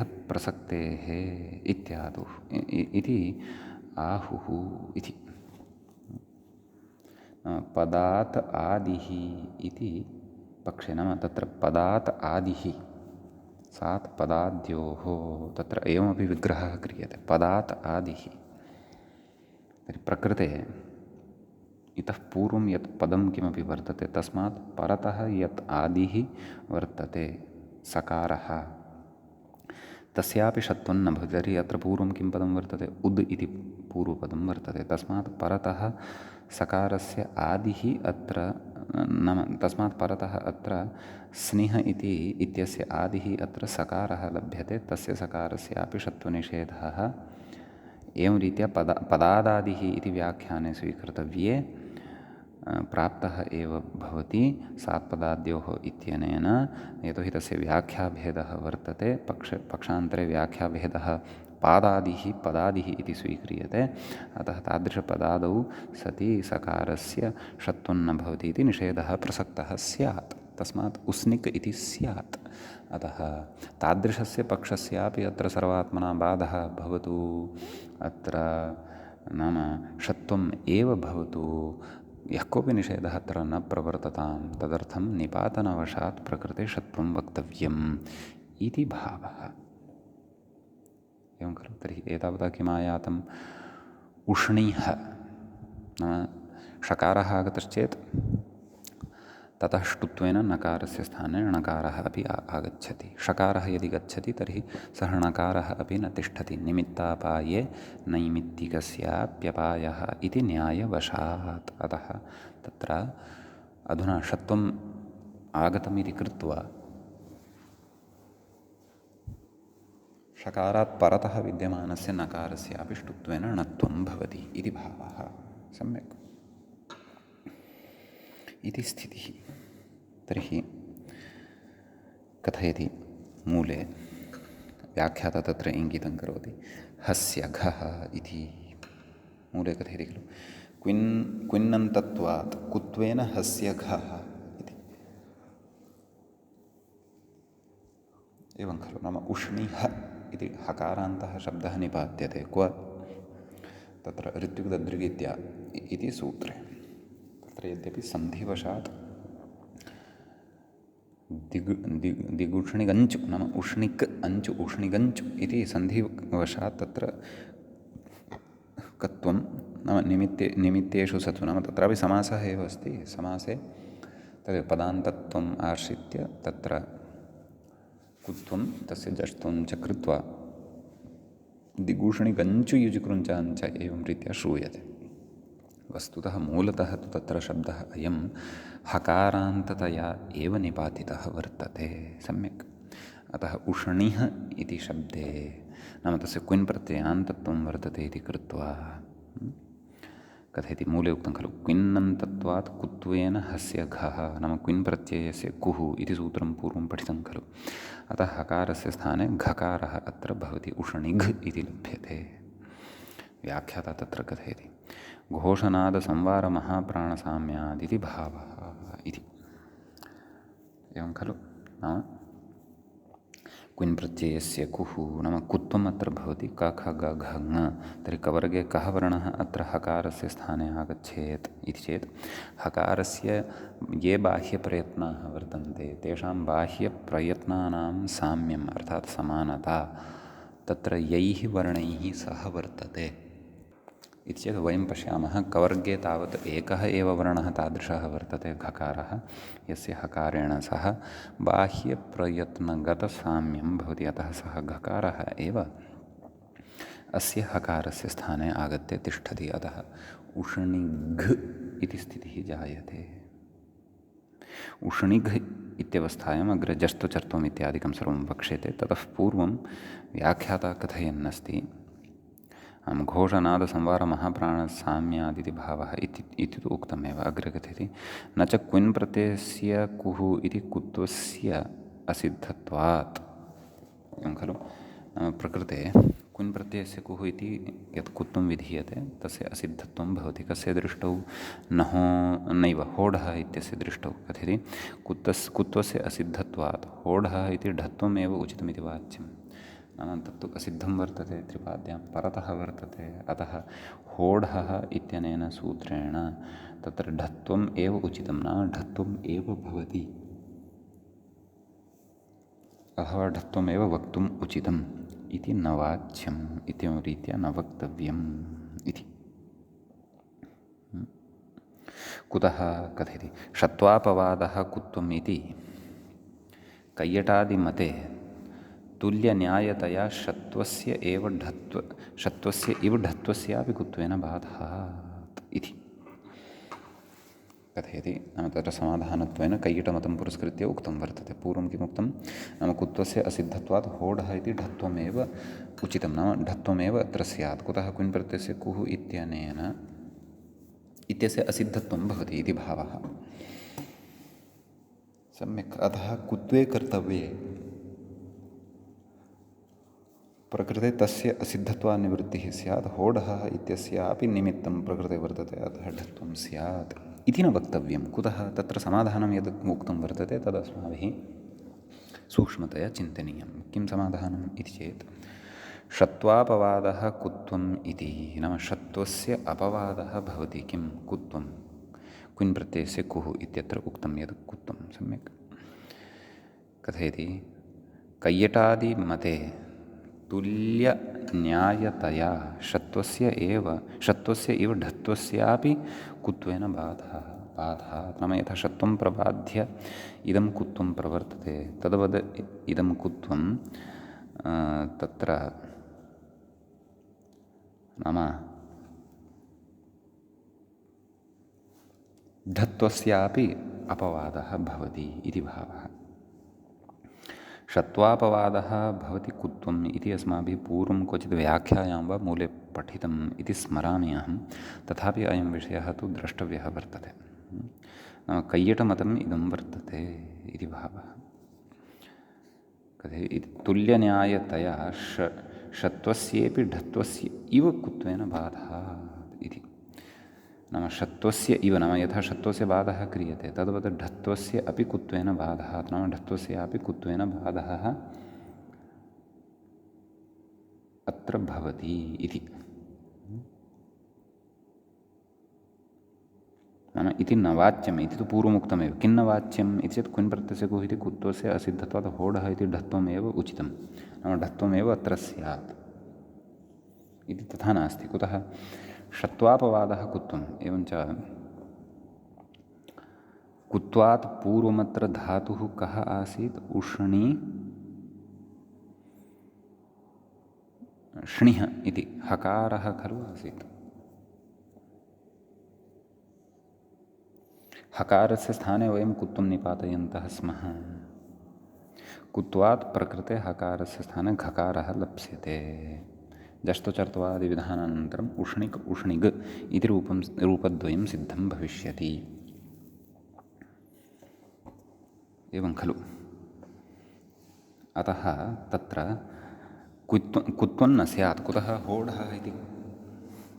[SPEAKER 1] इत्यादुः इति आहुः इति। पदात् आदिः इति पक्षे, नाम तत्र पदात् आदिः, सात् पदाद्योः तत्र एवमपि विग्रहः क्रियते, पदात् आदिः। तर्हि प्रकृते इतः पूर्वं यत् पदं किमपि वर्तते तस्मात् परतः यत् आदिः वर्तते सकारः, तस्यापि षत्वं न भवति। तर्हि अत्र पूर्वं किं पदं वर्तते? उद् इति पूर्वपदं वर्तते, तस्मात् परतः सकारस्य आदिः अत्र, नाम तस्मात् परतः अत्र स्निह इत्यस्य आदिः अत्र सकारः लभ्यते, तस्य सकारस्यापि षत्वनिषेधः एवं रीत्या पदादादिः इति व्याख्याने स्वीकर्तव्ये प्राप्तः एव भवति सात्पदाद्योः इत्यनेन। यतोहि तस्य व्याख्याभेदः वर्तते, पक्षान्तरे व्याख्याभेदः पादादिः पदादिः इति स्वीक्रियते। अतः तादृशपदादौ सति सकारस्य षत्वं न भवति इति निषेधः प्रसक्तः स्यात्, तस्मात् उस्निक् इति स्यात्। अतः तादृशस्य पक्षस्यापि अत्र सर्वात्मना बाधः भवतु, अत्र नाम षत्वम् एव भवतु, यः कोऽपि निषेधः अत्र न प्रवर्ततां, तदर्थं निपातनवशात् प्रकृते षत्वं वक्तव्यम् इति भावः, एवं खलु। तर्हि एतावता किमायातम्? उष्णीः नाम षकारः आगतश्चेत् ततः ष्टुत्वेन नकारस्य स्थाने णकारः अपि आगच्छति। षकारः यदि गच्छति तर्हि सः णकारः अपि न तिष्ठति। निमित्तापाये नैमित्तिकस्याप्यपायः इति न्यायवशात्। अतः तत्र अधुना षत्वम् आगतमिति कृत्वा षकारात् परतः विद्यमानस्य नकारस्यापि ष्टुत्वेन णत्वं भवति इति भावः। सम्यक् इति स्थितिः। तर्हि कथयति मूले व्याख्याता तत्र इङ्गितं करोति हस्य घः इति मूले कथयति खलु क्विन्नन्तत्वात् कुत्वेन हस्य घः इति। एवं खलु नाम उष्णिः इति हकारान्तः शब्दः निपात्यते क्व तत्र ऋत्युक्तदृगित्या इति सूत्रे। तत्र यद्यपि सन्धिवशात् दिगुष्णिगञ्चु नाम उष्णिक् अञ्चु उष्णिगञ्चु इति सन्धिवशात् तत्र कत्वं नाम निमित्तेषु सत्सु नाम तत्रापि समासः एव अस्ति। समासे तदेव पदान्तत्वम् आश्रित्य तत्र कुत्वं तस्य जष्त्वं च कृत्वा दिगूषणिगञ्चु युजुकृञ्चाञ्च एवं रीत्या श्रूयते। वस्तुतः मूलतः तु तत्र शब्दः अयं हकारान्ततया एव निपातितः वर्तते। सम्यक् अतः उष्णिः इति शब्दे नाम तस्य क्विन् प्रत्ययान्तत्वं वर्तते इति कृत्वा कथयति मूले उक्तं खलु क्विन्नन्तत्वात् कुत्वेन हस्य घः नाम क्विन् प्रत्ययस्य कुः इति सूत्रं पूर्वं पठितं खलु। अतः हकारस्य स्थाने घकारः अत्र भवति उष्णिघ् इति लभ्यते। व्याख्याता तत्र कथयति घोषनादसंवारमहाप्राणसाम्यादिति भावः इति। एवं खलु नाम क्विन् प्रत्ययस्य कुः नाम कुत्वम् अत्र भवति क ख ग घ ङ। तर्हि कवर्गे कः वर्णः अत्र हकारस्य स्थाने आगच्छेत् इति चेत् हकारस्य ये बाह्यप्रयत्नाः वर्तन्ते तेषां बाह्यप्रयत्नानां साम्यम् अर्थात् समानता तत्र यैः वर्णैः सह वर्तते इति चेत् वयं पश्यामः कवर्गे तावत् एकः एव वर्णः तादृशः वर्तते घकारः यस्य हकारेण सह बाह्यप्रयत्नगतसाम्यं भवति। अतः सः घकारः एव अस्य हकारस्य स्थाने आगत्य तिष्ठति। अतः उष्णिघ् इति स्थितिः जायते। उष्णिघ् इत्यवस्थायाम् अग्रे जस्तुचर्त्वम् इत्यादिकं सर्वं वक्ष्यते। ततः पूर्वं व्याख्याता कथयन्नस्ति घोषनादसंवारमहाप्राणसाम्यादिति भावः इति तु उक्तमेव। अग्रे कथयति न च क्विन् प्रत्ययस्य कुः इति कुत्वस्य असिद्धत्वात्। एवं खलु प्रकृते क्विन् प्रत्ययस्य कुः इति यत् कुत्वं विधीयते तस्य असिद्धत्वं भवति। कस्य दृष्टौ नैव होढः इत्यस्य दृष्टौ कथयति कुत्वस्य असिद्धत्वात् होढः इति ढत्वमेव उचितमिति वाच्यं। नाम तत्तु असिद्धं वर्तते त्रिपाद्यां परतः वर्तते। अतः होढः इत्यनेन सूत्रेण तत्र ढत्वम् एव उचितं नाम ढत्वम् एव भवति अथवा ढत्वमेव वक्तुम् उचितम् इति न वाच्यम् इत्येवं रीत्या न वक्तव्यम् इति। कुतः कथयति षत्वापवादः कुत्वम् इति कैयटादिमते तुल्यन्यायतया षत्वस्य इव ढत्वस्यापि कुत्वेन बाधात् इति कथयति। नाम तत्र समाधानत्वेन कैयटमतं पुरस्कृत्य उक्तं वर्तते। पूर्वं किमुक्तं नाम कुत्वस्य असिद्धत्वात् होढः इति ढत्वमेव उचितं नाम ढत्वमेव अत्र स्यात्। कुतः क्विन् प्रत्ययस्य कुः इत्यनेन इत्यस्य असिद्धत्वं भवति इति भावः। सम्यक् अतः कुत्वे कर्तव्ये प्रकृते तस्य असिद्धत्वानिवृत्तिः स्यात्। होढः इत्यस्यापि निमित्तं प्रकृते वर्तते अतः ढत्वं स्यात् इति न वक्तव्यं। कुतः तत्र समाधानं यद् उक्तं वर्तते तदस्माभिः सूक्ष्मतया चिन्तनीयं। किं समाधानम् इति चेत् षत्वापवादः कुत्वम् इति नाम षत्वस्य अपवादः भवति। किं कुत्वं क्विन् प्रत्ययस्य कुः इत्यत्र उक्तं यद् कुत्वं। सम्यक् कथयति कैयटादिमते तुल्यन्यायतया षत्वस्य इव ढत्वस्यापि कुत्वेन बाधात् नाम यथा षत्वं प्रबाध्य इदं कुत्वं प्रवर्तते तद्वद् इदं कुत्वं तत्र नाम ढत्वस्यापि अपवादः भवति इति भावः। षत्वापवादः भवति कुत्वम् इति अस्माभिः पूर्वं क्वचित् व्याख्यायां वा मूले पठितम् इति स्मरामि अहं। तथापि अयं विषयः तु द्रष्टव्यः वर्तते। नाम कैयटमतम् इदं वर्तते इति भावः। कथयति तुल्यन्यायतया षत्वस्येपि ढत्वस्य इव कुत्वेन बाधः इति। नाम षत्वस्य इव, नाम यथा षत्वस्य बाधः क्रियते तद्वत् ढत्वस्य अपि कुत्वेन बाधः, नाम ढत्वस्यापि कुत्वेन बाधः अत्र भवति इति। नाम इति न वाच्यम् इति तु पूर्वमुक्तमेव। किन्न वाच्यम् इति चेत् क्विन् प्रत्ययस्य कुः इति कुत्वस्य असिद्धत्वात् होढः इति ढत्वमेव उचितं, नाम ढत्वमेव अत्र स्यात् इति। तथा नास्ति। कुतः? षत्वापवादः कुत्वम्, एवञ्च कुत्वात् पूर्वमत्र धातुः कः आसीत्? उष्णी ष्णिः इति हकारः खलु आसीत्। हकारस्य स्थाने वयं कुत्वं निपातयन्तः स्मः। कुत्वात् प्रकृते हकारस्य स्थाने घकारः लप्स्यते। जष्टुचर्त्वादिविधानानन्तरम् उष्णिक् उष्णिग् इति रूपद्वयं सिद्धं भविष्यति। एवं खलु। अतः तत्र कुत्वं न स्यात्। कुतः? होढः इति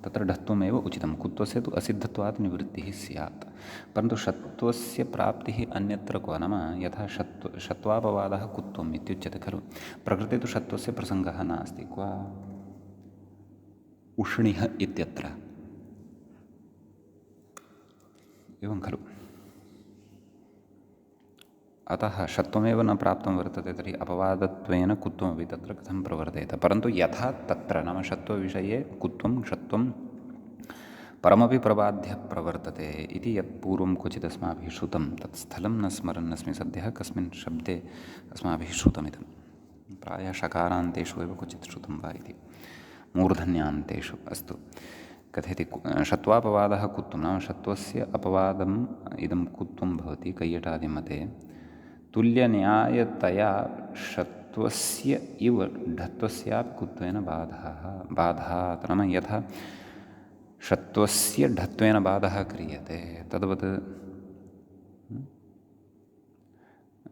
[SPEAKER 1] तत्र ढत्वमेव उचितं। कुत्वस्य तु असिद्धत्वात् निवृत्तिः स्यात्। परन्तु षत्वस्य प्राप्तिः अन्यत्र क्व? नाम यथा षत्वापवादः कुत्वम् इत्युच्यते खलु। प्रकृते तु षत्वस्य प्रसङ्गः नास्ति। क्व? उष्णिः इत्यत्र। एवं खलु। अतः षत्वमेव न प्राप्तं वर्तते, तर्हि अपवादत्वेन कुत्वमपि तत्र कथं प्रवर्तेत? परन्तु यथा तत्र नाम षत्वविषये कुत्वं षत्वं परमपि प्रबाध्य प्रवर्तते इति यत् पूर्वं क्वचित् अस्माभिः श्रुतं, तत् स्थलं न स्मरन्नस्मि सद्यः कस्मिन् शब्दे अस्माभिः श्रुतमिदं। प्रायः षकारान्तेषु एव क्वचित् श्रुतं वा इति, मूर्धन्यान्तेषु। अस्तु। कथयति षत्वापवादः कुत्वं, नाम षत्वस्य अपवादम् इदं कुत्वं भवति कैयटादिमते। तुल्यन्यायतया षत्वस्य इव ढत्वस्यापि कुत्वेन बाधः। नाम यथा षत्वस्य ढत्वेन बाधः क्रियते तद्वत्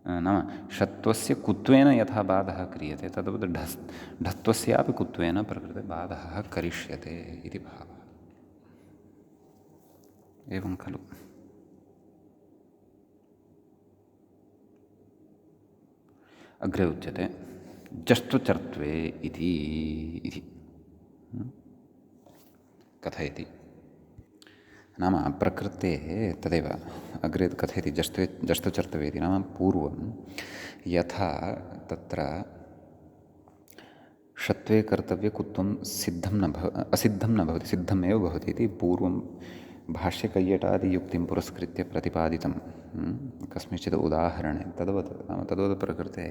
[SPEAKER 1] नाम षत्वस्य कुत्वेन यथा बाधः क्रियते तद्वत् ढत्वस्यापि कुत्वेन प्रकृते बाधः करिष्यते इति भावः। एवं खलु। अग्रे उच्यते जष्टुचर्त्वे इति कथयति। नाम प्रकृतेः तदेव अग्रे कथयति जष्टुचर्त्वे इति। नाम पूर्वं यथा तत्र षत्वे कर्तव्ये कुत्वं असिद्धं न भवति, सिद्धमेव भवति इति पूर्वं भाष्यकैयटादियुक्तिं पुरस्कृत्य प्रतिपादितं कस्मिंश्चित् उदाहरणे। तद्वत् प्रकृते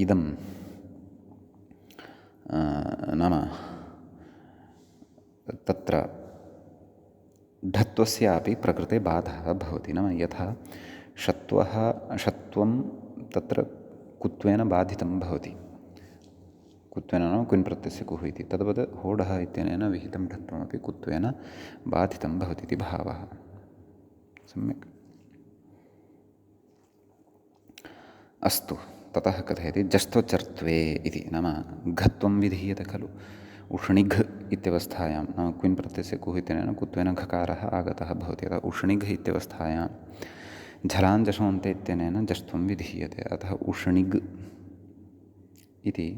[SPEAKER 1] इदं नाम तत्र ढत्वस्यापि प्रकृते बाधः भवति। नाम यथा षत्वं तत्र कुत्वेन बाधितं भवति। कुत्वेन नाम क्विन् प्रत्ययस्य कुः इति। तद्वत् होढः इत्यनेन विहितं ढत्वमपि कुत्वेन बाधितं भवति इति भावः। सम्यक्। अस्तु। ततः कथयति जष्टुचर्त्वे इति। नाम घत्वं विधीयते खलु। उष्णिघ् इत्यवस्थायां नाम क्विन् प्रत्ययस्य कुः इत्यनेन कुत्वेन घकारः आगतः भवति। अतः उष्णिघ् इत्यवस्थायां झलाञ्जषोऽन्ते इत्यनेन जष्टुं विधीयते। अतः उष्णिघ् इति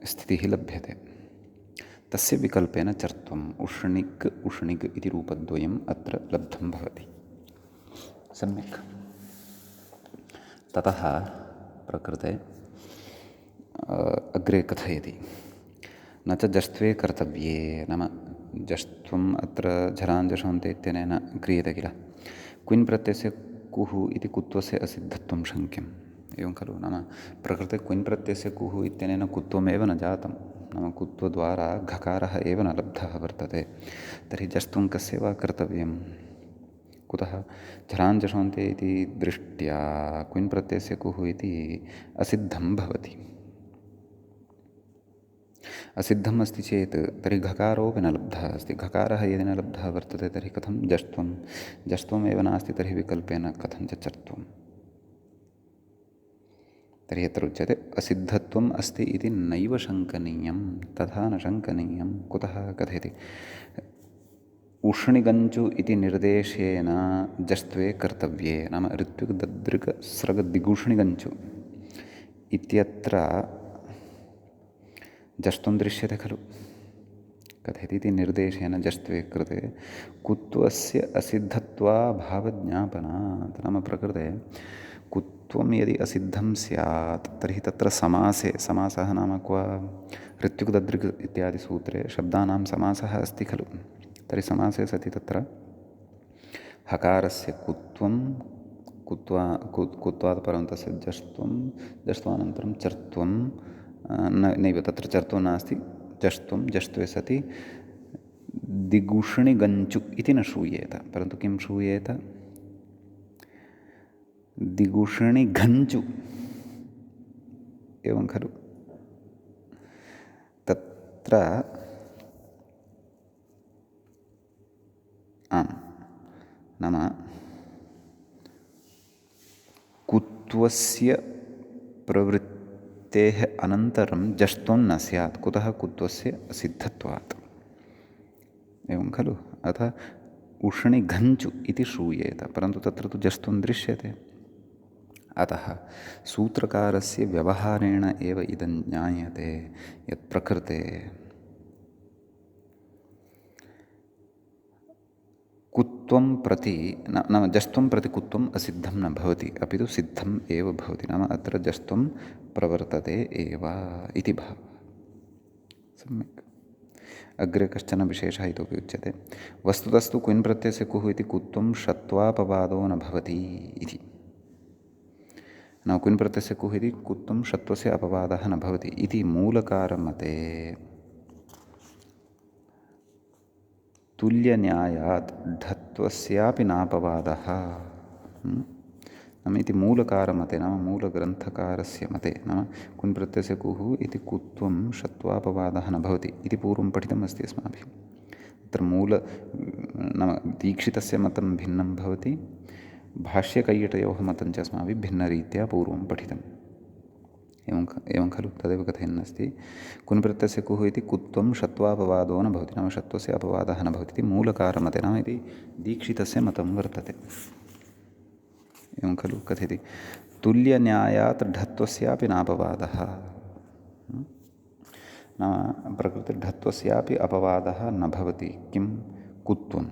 [SPEAKER 1] स्थितिः लभ्यते। तस्य विकल्पेन चर्त्वम् उष्णिक् उष्णिग् इति रूपद्वयम् अत्र लब्धं भवति। सम्यक्। ततः प्रकृते अग्रे कथयति न च जष्ट्वे कर्तव्ये। नाम जष्ट्वम् अत्र झलाञ्जषोऽन्ते इत्यनेन क्रियते किल। क्विन् प्रत्ययस्य कुः इति कुत्वस्य असिद्धत्वं शङ्क्यम्। एवं खलु। नाम प्रकृते क्विन् प्रत्ययस्य कुः इत्यनेन कुत्वमेव न जातं। नाम कुत्वद्वारा घकारः एव न लब्धः वर्तते। तर्हि जष्टुं कस्य वा कर्तव्यं? कुतः झलाञ्जषोन्ते इति दृष्ट्या क्विन् प्रत्ययस्य कुः इति असिद्धं भवति। असिद्धम् अस्ति चेत् तर्हि घकारोऽपि न लब्धः अस्ति। घकारः यदि न लब्धः वर्तते तर्हि कथं जष्ट्वं, जष्ट्वमेव नास्ति तर्हि विकल्पेन कथञ्चित् चर्त्वम्। तर्हि यत्र उच्यते असिद्धत्वम् अस्ति इति नैव शङ्कनीयं, तथा न शङ्कनीयं। कुतः कथयति? उष्णिगञ्चु इति निर्देशेन जष्ट्वे कर्तव्ये, नाम ऋत्विक् ददृक् स्रग् दिगुष्णिगञ्चु इत्यत्र जष्ट्वं दृश्यते खलु। कथयति इति निर्देशेन जष्ट्वे कृते कुत्वस्य असिद्धत्वाभावज्ञापनात्, नाम प्रकृते कुत्वं यदि असिद्धं स्यात् तर्हि तत्र समासे, समासः नाम क्व? ऋत्विक् ददृक् इत्यादि सूत्रे शब्दानां समासः अस्ति खलु। तर्हि समासे सति तत्र हकारस्य कुत्वं, कुत्वात् परं तस्य जष्ट्वं, जष्ट्वानन्तरं चर्त्वं नैव, तत्र चर्त्वं नास्ति, जष्ट्वं, जष्ट्वे सति दिगुष्णिगञ्चु इति न श्रूयेत, परन्तु किं श्रूयेत? दिगुष्णिघञ्चु, एवं खलु। तत्र आम्, नाम कुत्वस्य प्रवृत्तेः अनन्तरं जष्ट्वं न स्यात्। कुतः? कुत्वस्य असिद्धत्वात्, एवं खलु। अतः उष्णिघञ्चु इति श्रूयेत, परन्तु तत्र तु जष्ट्वं दृश्यते। अतः सूत्रकारस्य व्यवहारेण एव इदं ज्ञायते यत् प्रकृते कुत्वं प्रति नाम जष्ट्वं प्रति कुत्वम् असिद्धं न भवति, अपि तु सिद्धम् एव भवति। नाम अत्र जष्ट्वं प्रवर्तते एव इति भावः। सम्यक्। अग्रे कश्चन विशेषः इतोपि उच्यते। वस्तुतस्तु क्विन् प्रत्ययस्य कुः इति कुत्वं षत्वापवादो न भवति इति। नाम क्विन् प्रत्ययस्य कुः इति कुत्वं षत्वस्य अपवादः न भवति इति मूलकारमते तुल्यन्यायात् ढत्वस्यापि नापवादः। नाम इति मूलकारमते, नाम मूलग्रन्थकारस्य मते, नाम क्विन् प्रत्ययस्य कुः इति कुत्वं षत्वापवादः न भवति इति पूर्वं पठितमस्ति अस्माभिः। तत्र नाम दीक्षितस्य मतं भिन्नं भवति, भाष्यकैयटयोः मतं च अस्माभिः भिन्नरीत्या पूर्वं पठितम्। एवं खलु। तदेव कथयन्नस्ति क्विन् प्रत्ययस्य कुः इति कुत्वं षत्वापवादो न भवति, नाम षत्वस्य अपवादः न भवति इति मूलकारमते, नाम इति दीक्षितस्य मतं वर्तते। एवं खलु कथयति तुल्यन्यायात् ढत्वस्यापि नापवादः, नाम प्रकृते ढत्वस्यापि अपवादः न भवति। किं? कुत्वं।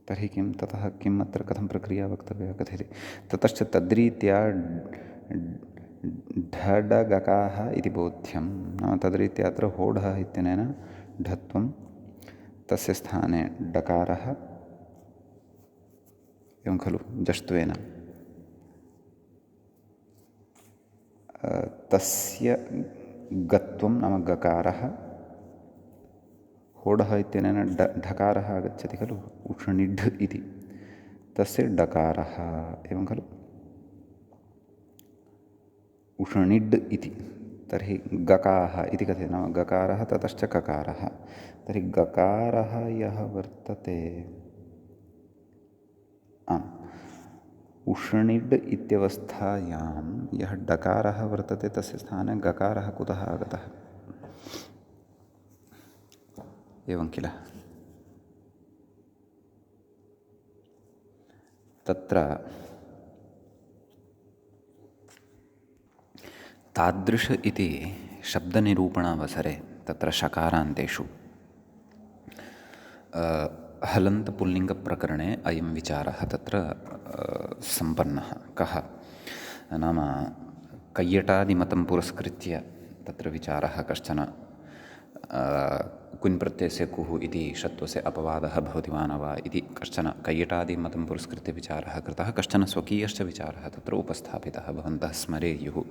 [SPEAKER 1] तर्हि किं? ततः किम् अत्र कथं प्रक्रिया वक्तव्या? कथयति ततश्च तद्रीत्या ढडगकाः इति बोध्यं, नाम तद्रीत्या अत्र होढः इत्यनेन ढत्वं, तस्य स्थाने डकारः, एवं खलु जष्ट्वेन, तस्य गत्वं नाम गकारः, होढः इत्यनेन ढकारः आगच्छति खलु, उष्णिढ् इति, तस्य डकारः, एवं खलु उष्णिड् इति। तर्हि गकाः इति कथयति, नाम गकारः ततश्च ककारः। तर्हि गकारः यः वर्तते, आम्, उष्णिड् इत्यवस्थायां यः डकारः वर्तते तस्य स्थाने गकारः कुतः आगतः? एवं किल। तत्र तादृश इति शब्दनिरूपणावसरे तत्र शकारान्तेषु हलन्तपुल्लिङ्गप्रकरणे अयं विचारः तत्र सम्पन्नः। कः? नाम कैयटादिमतं पुरस्कृत्य तत्र विचारः कश्चन क्विन् प्रत्ययस्य कुः इति षत्वस्य अपवादः भवति वा न वा इति कश्चन कैयटादिमतं पुरस्कृत्य विचारः कृतः। कश्चन स्वकीयश्च विचारः तत्र उपस्थापितः, भवन्तः स्मरेयुः।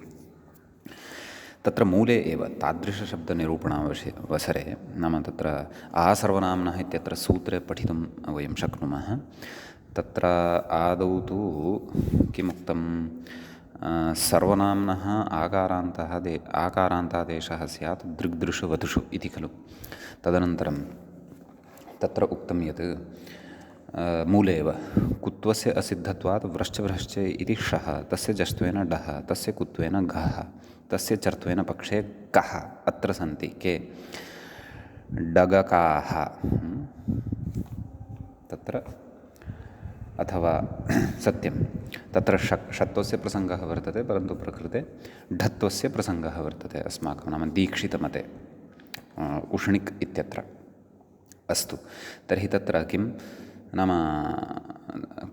[SPEAKER 1] तत्र मूले एव तादृशशब्दनिरूपणावसरे नाम तत्र आसर्वनाम्नः इत्यत्र सूत्रे पठितुं वयं शक्नुमः। तत्र आदौ तु किमुक्तं, सर्वनाम्नः आकारान्तादेशः स्यात् दृग्दृशु वधुषु इति खलु। तदनन्तरं तत्र उक्तं यत् मूले एव कुत्वस्य असिद्धत्वात् व्रश्च इति षः, तस्य जष्ट्वेन डः, तस्य कुत्वेन घः, तस्य चर्त्वेन पक्षे कः अत्र सन्ति के डगकाः। तत्र अथवा सत्यं तत्र षत्वस्य प्रसङ्गः वर्तते, परन्तु प्रकृते ढत्वस्य प्रसङ्गः वर्तते अस्माकं नाम दीक्षितमते उष्णिक् इत्यत्र। अस्तु, तर्हि तत्र किं नाम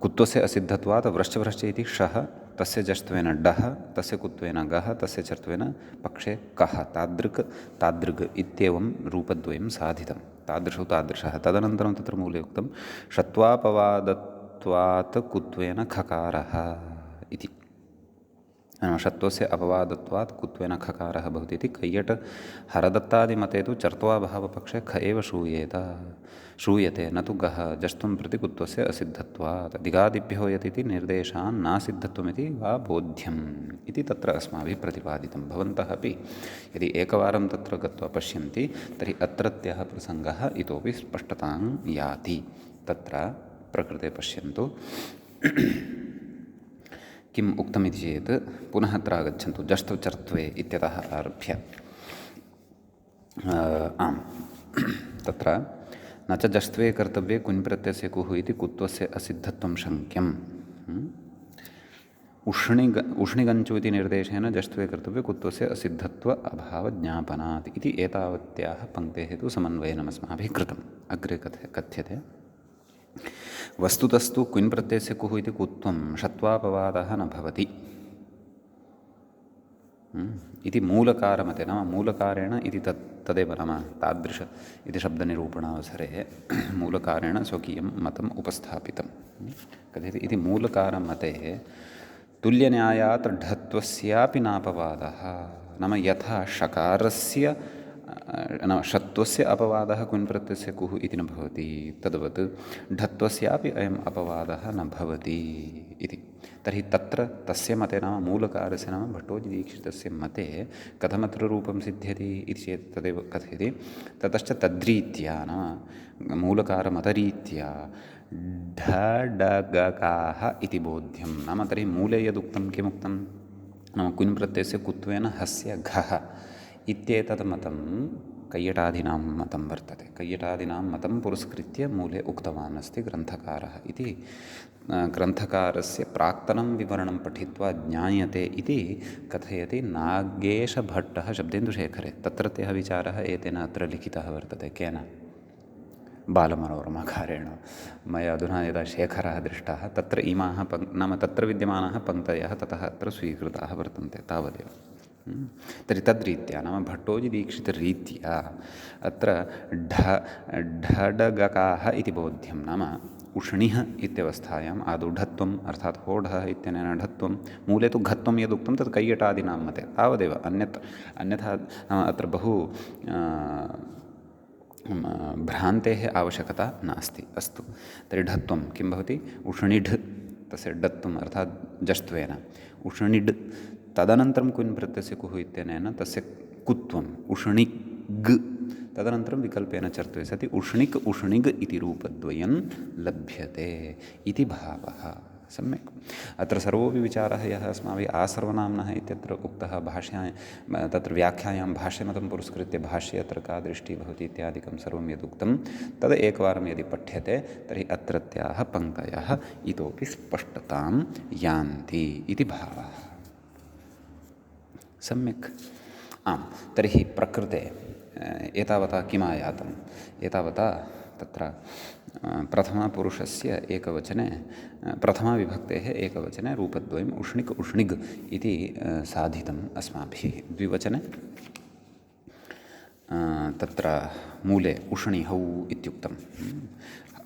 [SPEAKER 1] कुत्वस्य असिद्धत्वात् व्रश्च इति षः, तस्य जष्ट्वेन डः, तस्य कुत्वेन गः, तस्य चर्त्वेन पक्षे कः, तादृग् इत्येवं रूपद्वयं साधितं, तादृशौ तादृशः। तदनन्तरं तत्र मूले उक्तं षत्वापवादत्वात् कुत्वेन खकारः इति। षत्वस्य अपवादत्वात् कुत्वेन खकारः भवति इति कैयट हरदत्तादिमते तु चर्त्वाभावपक्षे ख एव श्रूयते न तु गः जष्ट्वं प्रति कुत्वस्य असिद्धत्वात् दिगादिभ्यो यत् इति निर्देशान् नासिद्धत्वमिति वा बोध्यम् इति तत्र अस्माभिः प्रतिपादितं। भवन्तः अपि यदि एकवारं तत्र गत्वा पश्यन्ति तर्हि अत्रत्यः प्रसङ्गः इतोपि स्पष्टतां याति। तत्र प्रकृते पश्यन्तु किम् उक्तमिति चेत् पुनः अत्र आगच्छन्तु जष्ट्वचर्त्वे इत्यतः आरभ्य। आम्, तत्र न च जष्ट्वे कर्तव्ये कुञ्प्रत्ययस्य कुः इति कुत्वस्य असिद्धत्वं शङ्क्यम्। उष्णिगञ्चु इति निर्देशेन जष्ट्वे कर्तव्ये कुत्वस्य असिद्धत्व अभावज्ञापनात् इति एतावत्याः पङ्क्तेः तु समन्वयनम् अस्माभिः कृतम्। अग्रे कथ्यते वस्तुतस्तु कुञ्प्रत्ययस्य कुः इति कुत्वं षत्वापवादः न भवति इति मूलकारमते, नाम मूलकारेण इति तदेव नाम तादृश इति शब्दनिरूपणावसरे मूलकारेण स्वकीयं मतम् उपस्थापितं। कथयति इति मूलकारमते तुल्यन्यायात् ढत्वस्यापि नापवादः, नाम यथा षकारस्य नाम षत्वस्य अपवादः कुञ्प्रत्ययस्य कुः इति न भवति, तद्वत् ढत्वस्यापि अयम् अपवादः न भवति इति। तर्हि तत्र तस्य मते नाम मूलकारस्य नाम भट्टोजिदीक्षितस्य मते कथमत्र रूपं सिद्ध्यति इति चेत् तदेव कथयति ततश्च तद्रीत्या नाम मूलकारमतरीत्या ढडगकाः इति बोध्यं। नाम तर्हि मूले यदुक्तं किमुक्तं नाम कुञ्प्रत्ययस्य कुत्वेन हस्य घः इत्येतत् मतं कैयटादीनां मतं वर्तते। कैयटादीनां मतं पुरस्कृत्य मूले उक्तवान् अस्ति ग्रन्थकारः इति। ग्रन्थकारस्य प्राक्तनं विवरणं पठित्वा ज्ञायते इति कथयति नागेशभट्टः शब्देन्दुशेखरे। तत्रत्यः विचारः एतेन अत्र लिखितः वर्तते। केन? बालमनोरमाकारेण। मया अधुना यदा शेखरः दृष्टः तत्र इमाः नाम तत्र विद्यमानाः पङ्क्तयः ततः अत्र स्वीकृताः वर्तन्ते, तावदेव। तर्हि तद्रीत्या नाम भट्टोजिदीक्षितरीत्या अत्र ढडगकाः इति बोध्यं। नाम उष्णिः इत्यवस्थायाम् आदौ ढत्वम् अर्थात् होढः इत्यनेन ढत्वं, मूले तु घत्वं यदुक्तं तत् कैयटादीनां मते, तावदेव। अन्यथा नाम अत्र बहु भ्रान्तेः आवश्यकता नास्ति। अस्तु, तर्हि ढत्वं किं भवति? उष्णिढ्, तस्य डत्वम् अर्थात् जष्ट्वेन उष्णिड्। तदनन्तरं कुञ्प्रत्ययस्य कुः इत्यनेन तस्य कुत्वम् उष्णिग्, तदनन्तरं विकल्पेन चर्त्वे सति उष्णिक् उष्णिग् इति रूपद्वयं लभ्यते इति भावः। सम्यक्। अत्र सर्वोऽपि विचारः यः अस्माभिः आसर्वनाम्नः इत्यत्र उक्तः भाष्यां तत्र व्याख्यायां भाष्यमतं पुरस्कृत्य भाष्ये अत्र का दृष्टिः भवति इत्यादिकं सर्वं यदुक्तं तद् एकवारं यदि पठ्यते तर्हि अत्रत्याः पङ्क्तयः इतोपि स्पष्टतां यान्ति इति भावः। सम्यक्। आम्, तर्हि प्रकृते एतावता किमायातम्? एतावता तत्र प्रथमपुरुषस्य एकवचने प्रथमाविभक्तेः एकवचने रूपद्वयम् उष्णिक् उष्णिग् इति साधितम् अस्माभिः। द्विवचने तत्र मूले उष्णिहौ इत्युक्तं।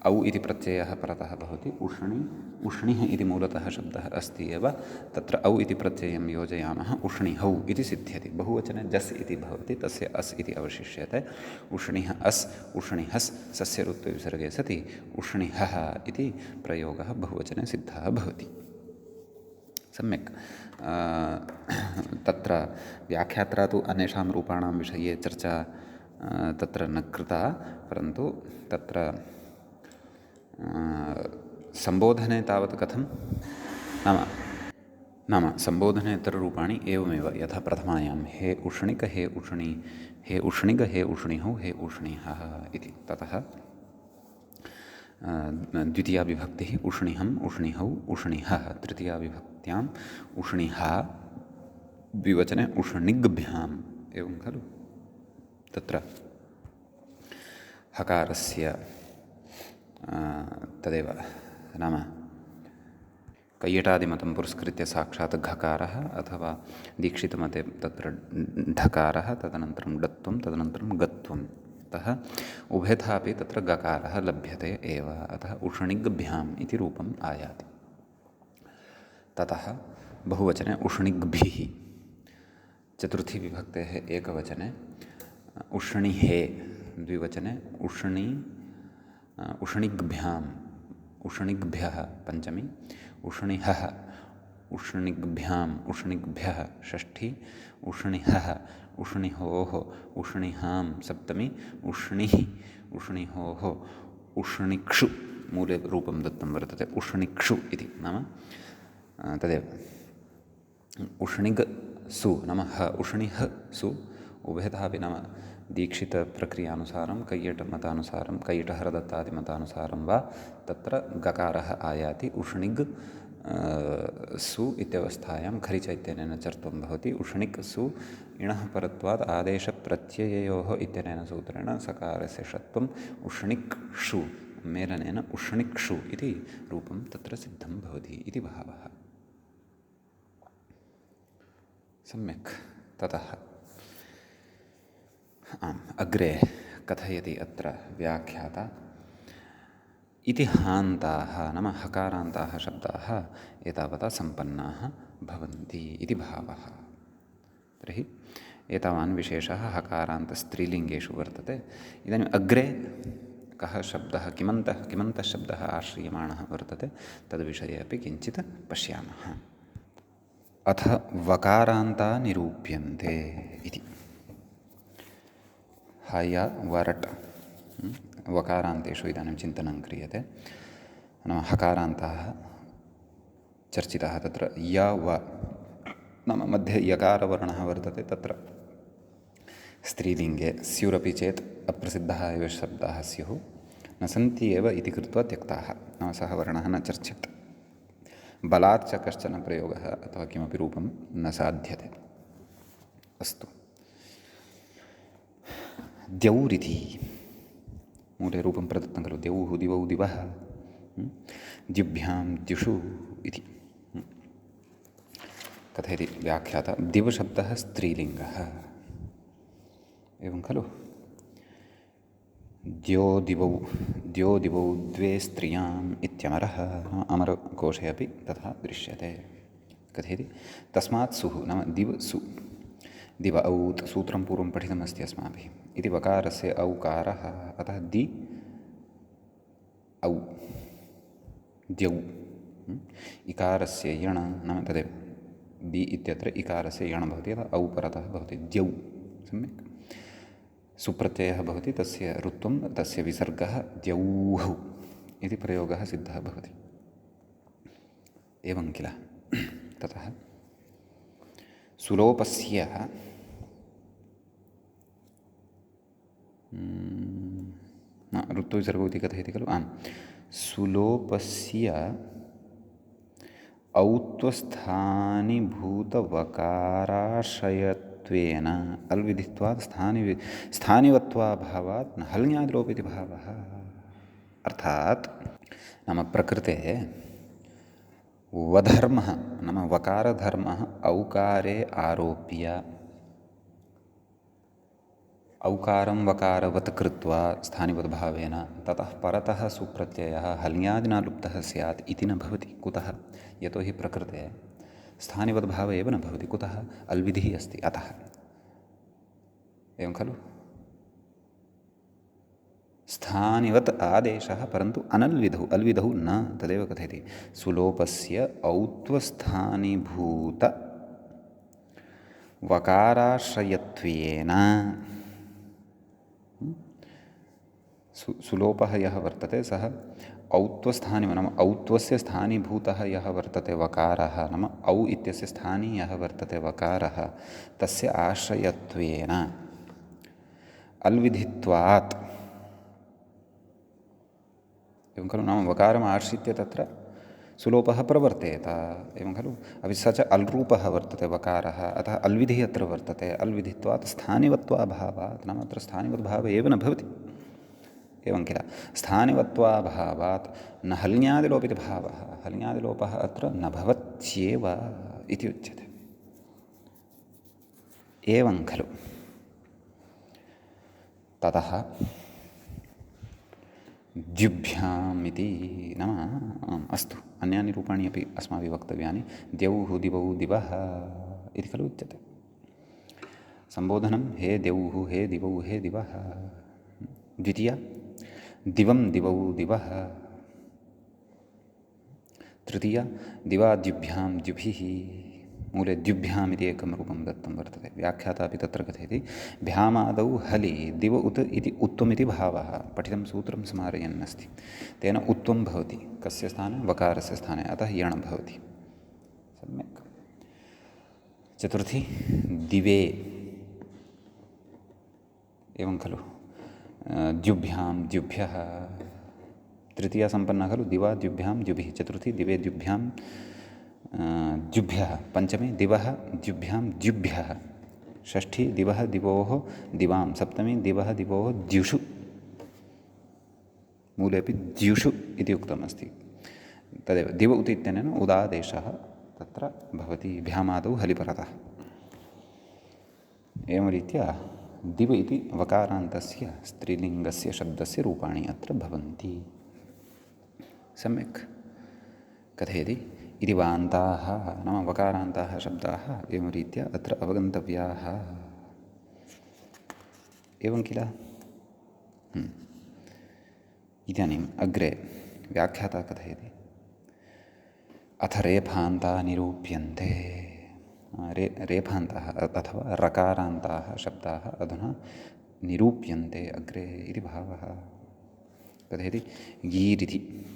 [SPEAKER 1] औ इति प्रत्ययः परतः भवति, उष्णि उष्णिः इति मूलतः शब्दः अस्ति एव, तत्र औ इति प्रत्ययं योजयामः, उष्णिहौ इति सिद्ध्यति। बहुवचने जस् इति भवति, तस्य अस् इति अवशिष्यते। उष्णिः अस्, उष्णिहस् सस्यऋत्वविसर्गे सति उष्णिहः इति प्रयोगः बहुवचने सिद्धः भवति। सम्यक्। तत्र व्याख्यात्रा तु अन्येषां रूपाणां विषये चर्चा तत्र न कृता, परन्तु तत्र सम्बोधने तावत् कथं नाम सम्बोधने इतररूपाणि एवमेव, यथा प्रथमायां हे उष्णिक हे उष्णि, हे उष्णिग हे उष्णिहौ हे उष्णिहः इति। ततः द्वितीया विभक्तिः उष्णिहम् उष्णिहौ उष्णिहः, तृतीया विभक्त्याम् उष्णिहा, द्विवचने उष्णिग्भ्याम्, एवं खलु। तत्र हकारस्य तदेव नाम कैयटादिमतं पुरस्कृत्य साक्षात् घकारः, अथवा दीक्षितमते तत्र ढकारः, तदनन्तरं डत्वं, तदनन्तरं गत्वम्। अतः उभयथा अपि तत्र गकारः लभ्यते एव, अतः उष्णिग्भ्याम् इति रूपम् आयाति। ततः बहुवचने उष्णिग्भिः, चतुर्थी विभक्तेः एकवचने उष्णिहे, द्विवचने उष्णिग्भ्याम् उष्णिग्भ्यः, पंचमी उष्णिहः उष्णिग्भ्याम् उष्णिग्भ्यः, षष्ठी उष्णिहः उष्णिहोः उष्णिहां, सप्तमी उष्णिः उष्णिहोः उष्णिक्षु, मूले रूपं दत्तं वर्तते उष्णिक्षु इति, नाम तदेव उष्णिग सु नाम ह उष्णिह सु, उभयतः अपि नाम दीक्षितप्रक्रियानुसारं कैयटमतानुसारं कैयटहरदत्तादिमतानुसारं वा तत्र गकारः आयाति। उष्णिग् सु इत्यवस्थायां खरिच इत्यनेन चर्त्वं भवति। उष्णिक् सु इणः परत्वात् आदेशप्रत्यययोः इत्यनेन सूत्रेण सकारस्य षत्वम् उष्णिक्षु मेलनेन उष्णिक्षु इति रूपं तत्र सिद्धं भवति इति भावः। सम्यक्। ततः अग्रे कथयति अत्र व्याख्याता, इति हान्ताः नाम हकारान्ताः शब्दाः एतावता सम्पन्नाः भवन्ति इति भावः। तर्हि एतावान् विशेषः हकारान्तस्त्रीलिङ्गेषु वर्तते। इदानीम् अग्रे कः शब्दः, किमन्तः शब्दः आश्रीयमाणः वर्तते, तद्विषये अपि किञ्चित् पश्यामः। अथ वकारान्ता निरूप्यन्ते इति। हय वरट् वकारान्तेषु इदानीं चिन्तनं क्रियते। नाम हकारान्ताः चर्चिताः। तत्र य व नाम मध्ये यकारवर्णः वर्तते, तत्र स्त्रीलिङ्गे स्युरपि चेत् अप्रसिद्धाः एव शब्दाः स्युः, न सन्ति एव इति कृत्वा त्यक्ताः, नाम सः वर्णः न चर्च्यते। बलात् च कश्चन प्रयोगः अथवा किमपि रूपं न साध्यते। अस्तु। द्यौरिति मूले रूपं प्रदत्तं खलु, द्यौः दिवौ दिवः, द्युभ्यां द्युषु इति कथयति व्याख्याता। दिवशब्दः स्त्रीलिङ्गः, एवं खलु। द्यो दिवौ द्वे स्त्रियाम् इत्यमरः, अमरकोशे अपि तथा दृश्यते। कथयति तस्मात् सुः नाम दिव सु, दिव औत् सूत्रं पूर्वं पठितमस्ति अस्माभिः। इति वकारस्य औकारः, अतः दि औ द्यौ। इकारस्य यण नाम तदेव दि इत्यत्र इकारस्य यण भवति, अतः औ परतः भवति द्यौ। सम्यक्। सुप्रत्ययः भवति, तस्य ऋत्वं तस्य विसर्गः द्यौः इति प्रयोगः सिद्धः भवति। एवं किल। ततः सुलोपस्य ऋत्वविसर्गो इति कथयति खलु। आम्, सुलोपस्य औत्वस्थानीभूतवकाराश्रयत्वेन अल्विधित्वात् स्थानिवत्वाभावात् न हल्ङ्यादिलोपिति भावः। अर्थात् नाम प्रकृते वधर्मः नाम वकारधर्मः औकारे आरोप्य औकारं वकारवत् कृत्वा स्थानिवद्भावेन ततः परतः सुप्रत्ययः हल्यादिना लुप्तः स्यात् इति न भवति। कुतः? यतोहि प्रकृते स्थानिवद्भावः एव न भवति। कुतः? अल्विधिः अस्ति अतः। एवं खलु? स्थानिवत् आदेशः परन्तु अनल्विधौ, अल्विधौ न, तदेव कथयति। सुलोपस्य औत्वस्थानीभूत वकाराश्रयत्वेन सुलोपः यः वर्तते सः औत्वस्थानी नाम औत्वस्य स्थानीभूतः यः वर्तते वकारः, नाम औ इत्यस्य स्थानी यः वर्तते वकारः, तस्य आश्रयत्वेन अल्विधित्वात्, एवं खलु? नाम वकारम् आश्रित्य तत्र सुलोपः प्रवर्तेत, एवं खलु? अपि स च अल्रूपः वर्तते वकारः, अतः अल्विधिः अत्र वर्तते। अल्विधित्वात् स्थानिवत्वाभावात्, नाम अत्र स्थानिवद्भावः एव न भवति। एवं किल? स्थानिवत्वाभावात् न हल्यादिलोपितभावः, हल्यादिलोपः अत्र न भवत्येव इति उच्यते। एवं खलु? ततः द्युभ्याम् इति, नाम अस्तु, अन्यानि रूपाणि अपि अस्माभिः वक्तव्यानि। द्यौः दिवौ दिवः इति खलु उच्यते। सम्बोधनं हे द्यौः, हे दिवौ, हे दिवः। द्वितीया दिवं दिवौ दिवः। तृतीया दिवाद्युभ्यां द्युभिः। मूले द्युभ्याम् इति एकं रूपं दत्तं वर्तते। व्याख्याता अपि तत्र कथयति भ्यामादौ हलि दिव उत इति उत्वमिति भावः। पठितं सूत्रं स्मारयन् अस्ति। तेन उत्वं भवति कस्य स्थाने? वकारस्य स्थाने, अतः यण् भवति। सम्यक्। चतुर्थी दिवे, एवं खलु? द्युभ्यां द्युभ्यः। तृतीया सम्पन्ना खलु? दिवा द्युभ्यां द्युभिः। चतुर्थी दिवे द्युभ्यां द्युभ्यः। पञ्चमी दिवः द्युभ्यां द्युभ्यः। षष्ठी दिवः दिवोः दिवां। सप्तमी दिवः दिवोः द्युषु। मूलेपि द्युषु इति उक्तमस्ति। तदेव दिव उत इत्यनेन उदादेशः तत्र भवति भ्यामादौ हलिपरतः। एवं रीत्या दिव इति वकारान्तस्य स्त्रीलिङ्गस्य शब्दस्य रूपाणि अत्र भवन्ति। सम्यक् कथयति इति वान्ताः, नाम वकारान्ताः शब्दाः एवं रीत्या अत्र अवगन्तव्याः। एवं किल? इदानीम् अग्रे व्याख्याता कथयति अथ रेफान्ता निरूप्यन्ते। रेफान्ताः अथवा रकारान्ताः शब्दाः अधुना निरूप्यन्ते अग्रे इति भावः। कथयति गीरिति।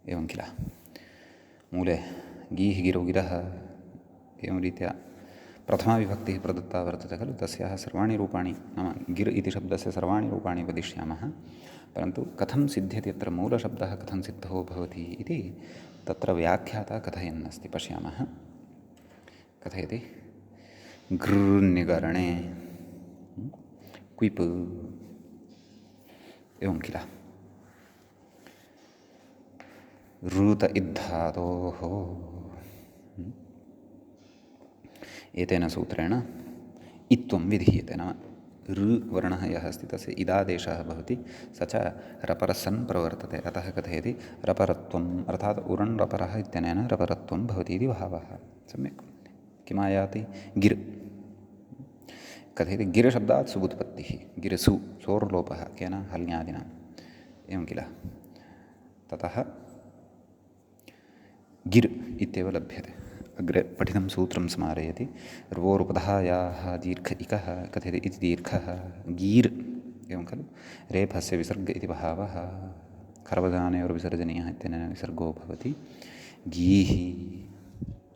[SPEAKER 1] एवं किल? मूले गीः गिरौ गिरः, एवं रीत्या प्रथमा विभक्तिः प्रदत्ता वर्तते खलु? तस्याः सर्वाणि रूपाणि, नाम गिर् इति शब्दस्य सर्वाणि रूपाणि वदिष्यामः। परन्तु कथं सिद्ध्यति, अत्र मूलशब्दः कथं सिद्धो भवति इति तत्र व्याख्याता कथयन् अस्ति। पश्यामः। कथयति गृन्निगरणे क्विप्, एवं किल? ऋत इद्धातोः एतेन सूत्रेण इत्वं विधीयते। नाम ऋ वर्णः यः अस्ति तस्य इदादेशः भवति, स च रपरसन् प्रवर्तते। अतः कथयति रपरत्वम्, अर्थात् उरण् रपरः इत्यनेन रपरत्वं भवति इति भावः। सम्यक्। किमायाति? गिर्। कथयति गिरशब्दात् सुबुत्पत्तिः। गिरसु सोर्लोपः केन? हल्यादिना। एवं किल? ततः गिर् इत्येव लभ्यते। अग्रे पठितं सूत्रं स्मारयति र्वोरुपधायाः दीर्घ इकः। कथयति इति दीर्घः गीर्, एवं खलु? रेफस्य विसर्ग इति भावः। खरवदानयोर्विसर्जनीयः इत्यनेन विसर्गो भवति गीः।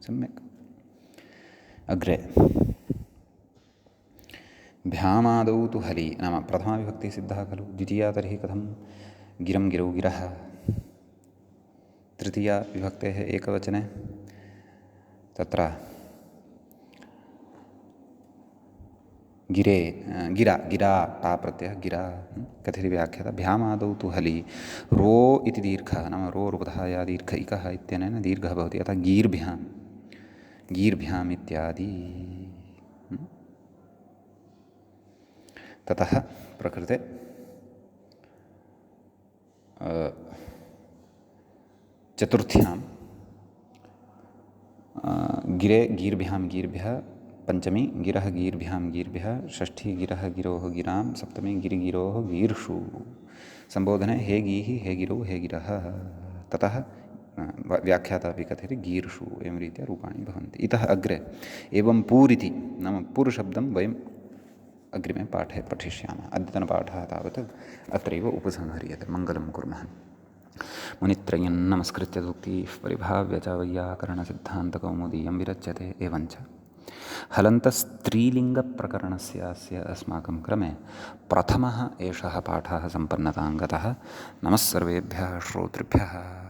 [SPEAKER 1] सम्यक्। अग्रे भ्यामादौ तु हलि, नाम प्रथमा विभक्तिः सिद्धा खलु? द्वितीया तर्हि कथं? गिरं गिरौ गिरः। तृतीया विभक्तेः एकवचने तत्र गिरे गिरा, गिरा टा प्रत्ययः गिरा। कथयति व्याख्याता भ्यामादौ तु हलि रो इति दीर्घः, नाम रो रूपधाया दीर्घ इकः इत्यनेन दीर्घः भवति। अतः गीर्भ्याम्, गीर्भ्याम् इत्यादि। ततः प्रकृते चतुर्थ्यां गिरे गीर्भ्यां गीर्भ्यः, पञ्चमी गिरः गीर्भ्यां गीर्भ्यः, षष्ठी गिरः गिरोः गिरां, सप्तमी गिरिगिरोः गीर्षु। संबोधने हे गीः हे गिरौ हे गिरः। ततः व्याख्याता अपि कथयति गीर्षु एवं रीत्या रूपाणि भवन्ति। इतः अग्रे एवं पूरिति नाम पुरशब्दं वयम् अग्रिमे पाठे पठिष्यामः। अद्यतनपाठः तावत् अत्रैव उपसंह्रियते। मङ्गलं कुर्मः। मुनित्रयं नमस्कृत्य सूक्तिः परिभाव्य च वैयाकरणसिद्धान्तकौमुदीयं विरच्यते। एवञ्च हलन्तस्त्रीलिङ्गप्रकरणस्य अस्य अस्माकं क्रमे प्रथमः एषः पाठः सम्पन्नतां गतः। नमः सर्वेभ्यः श्रोतृभ्यः।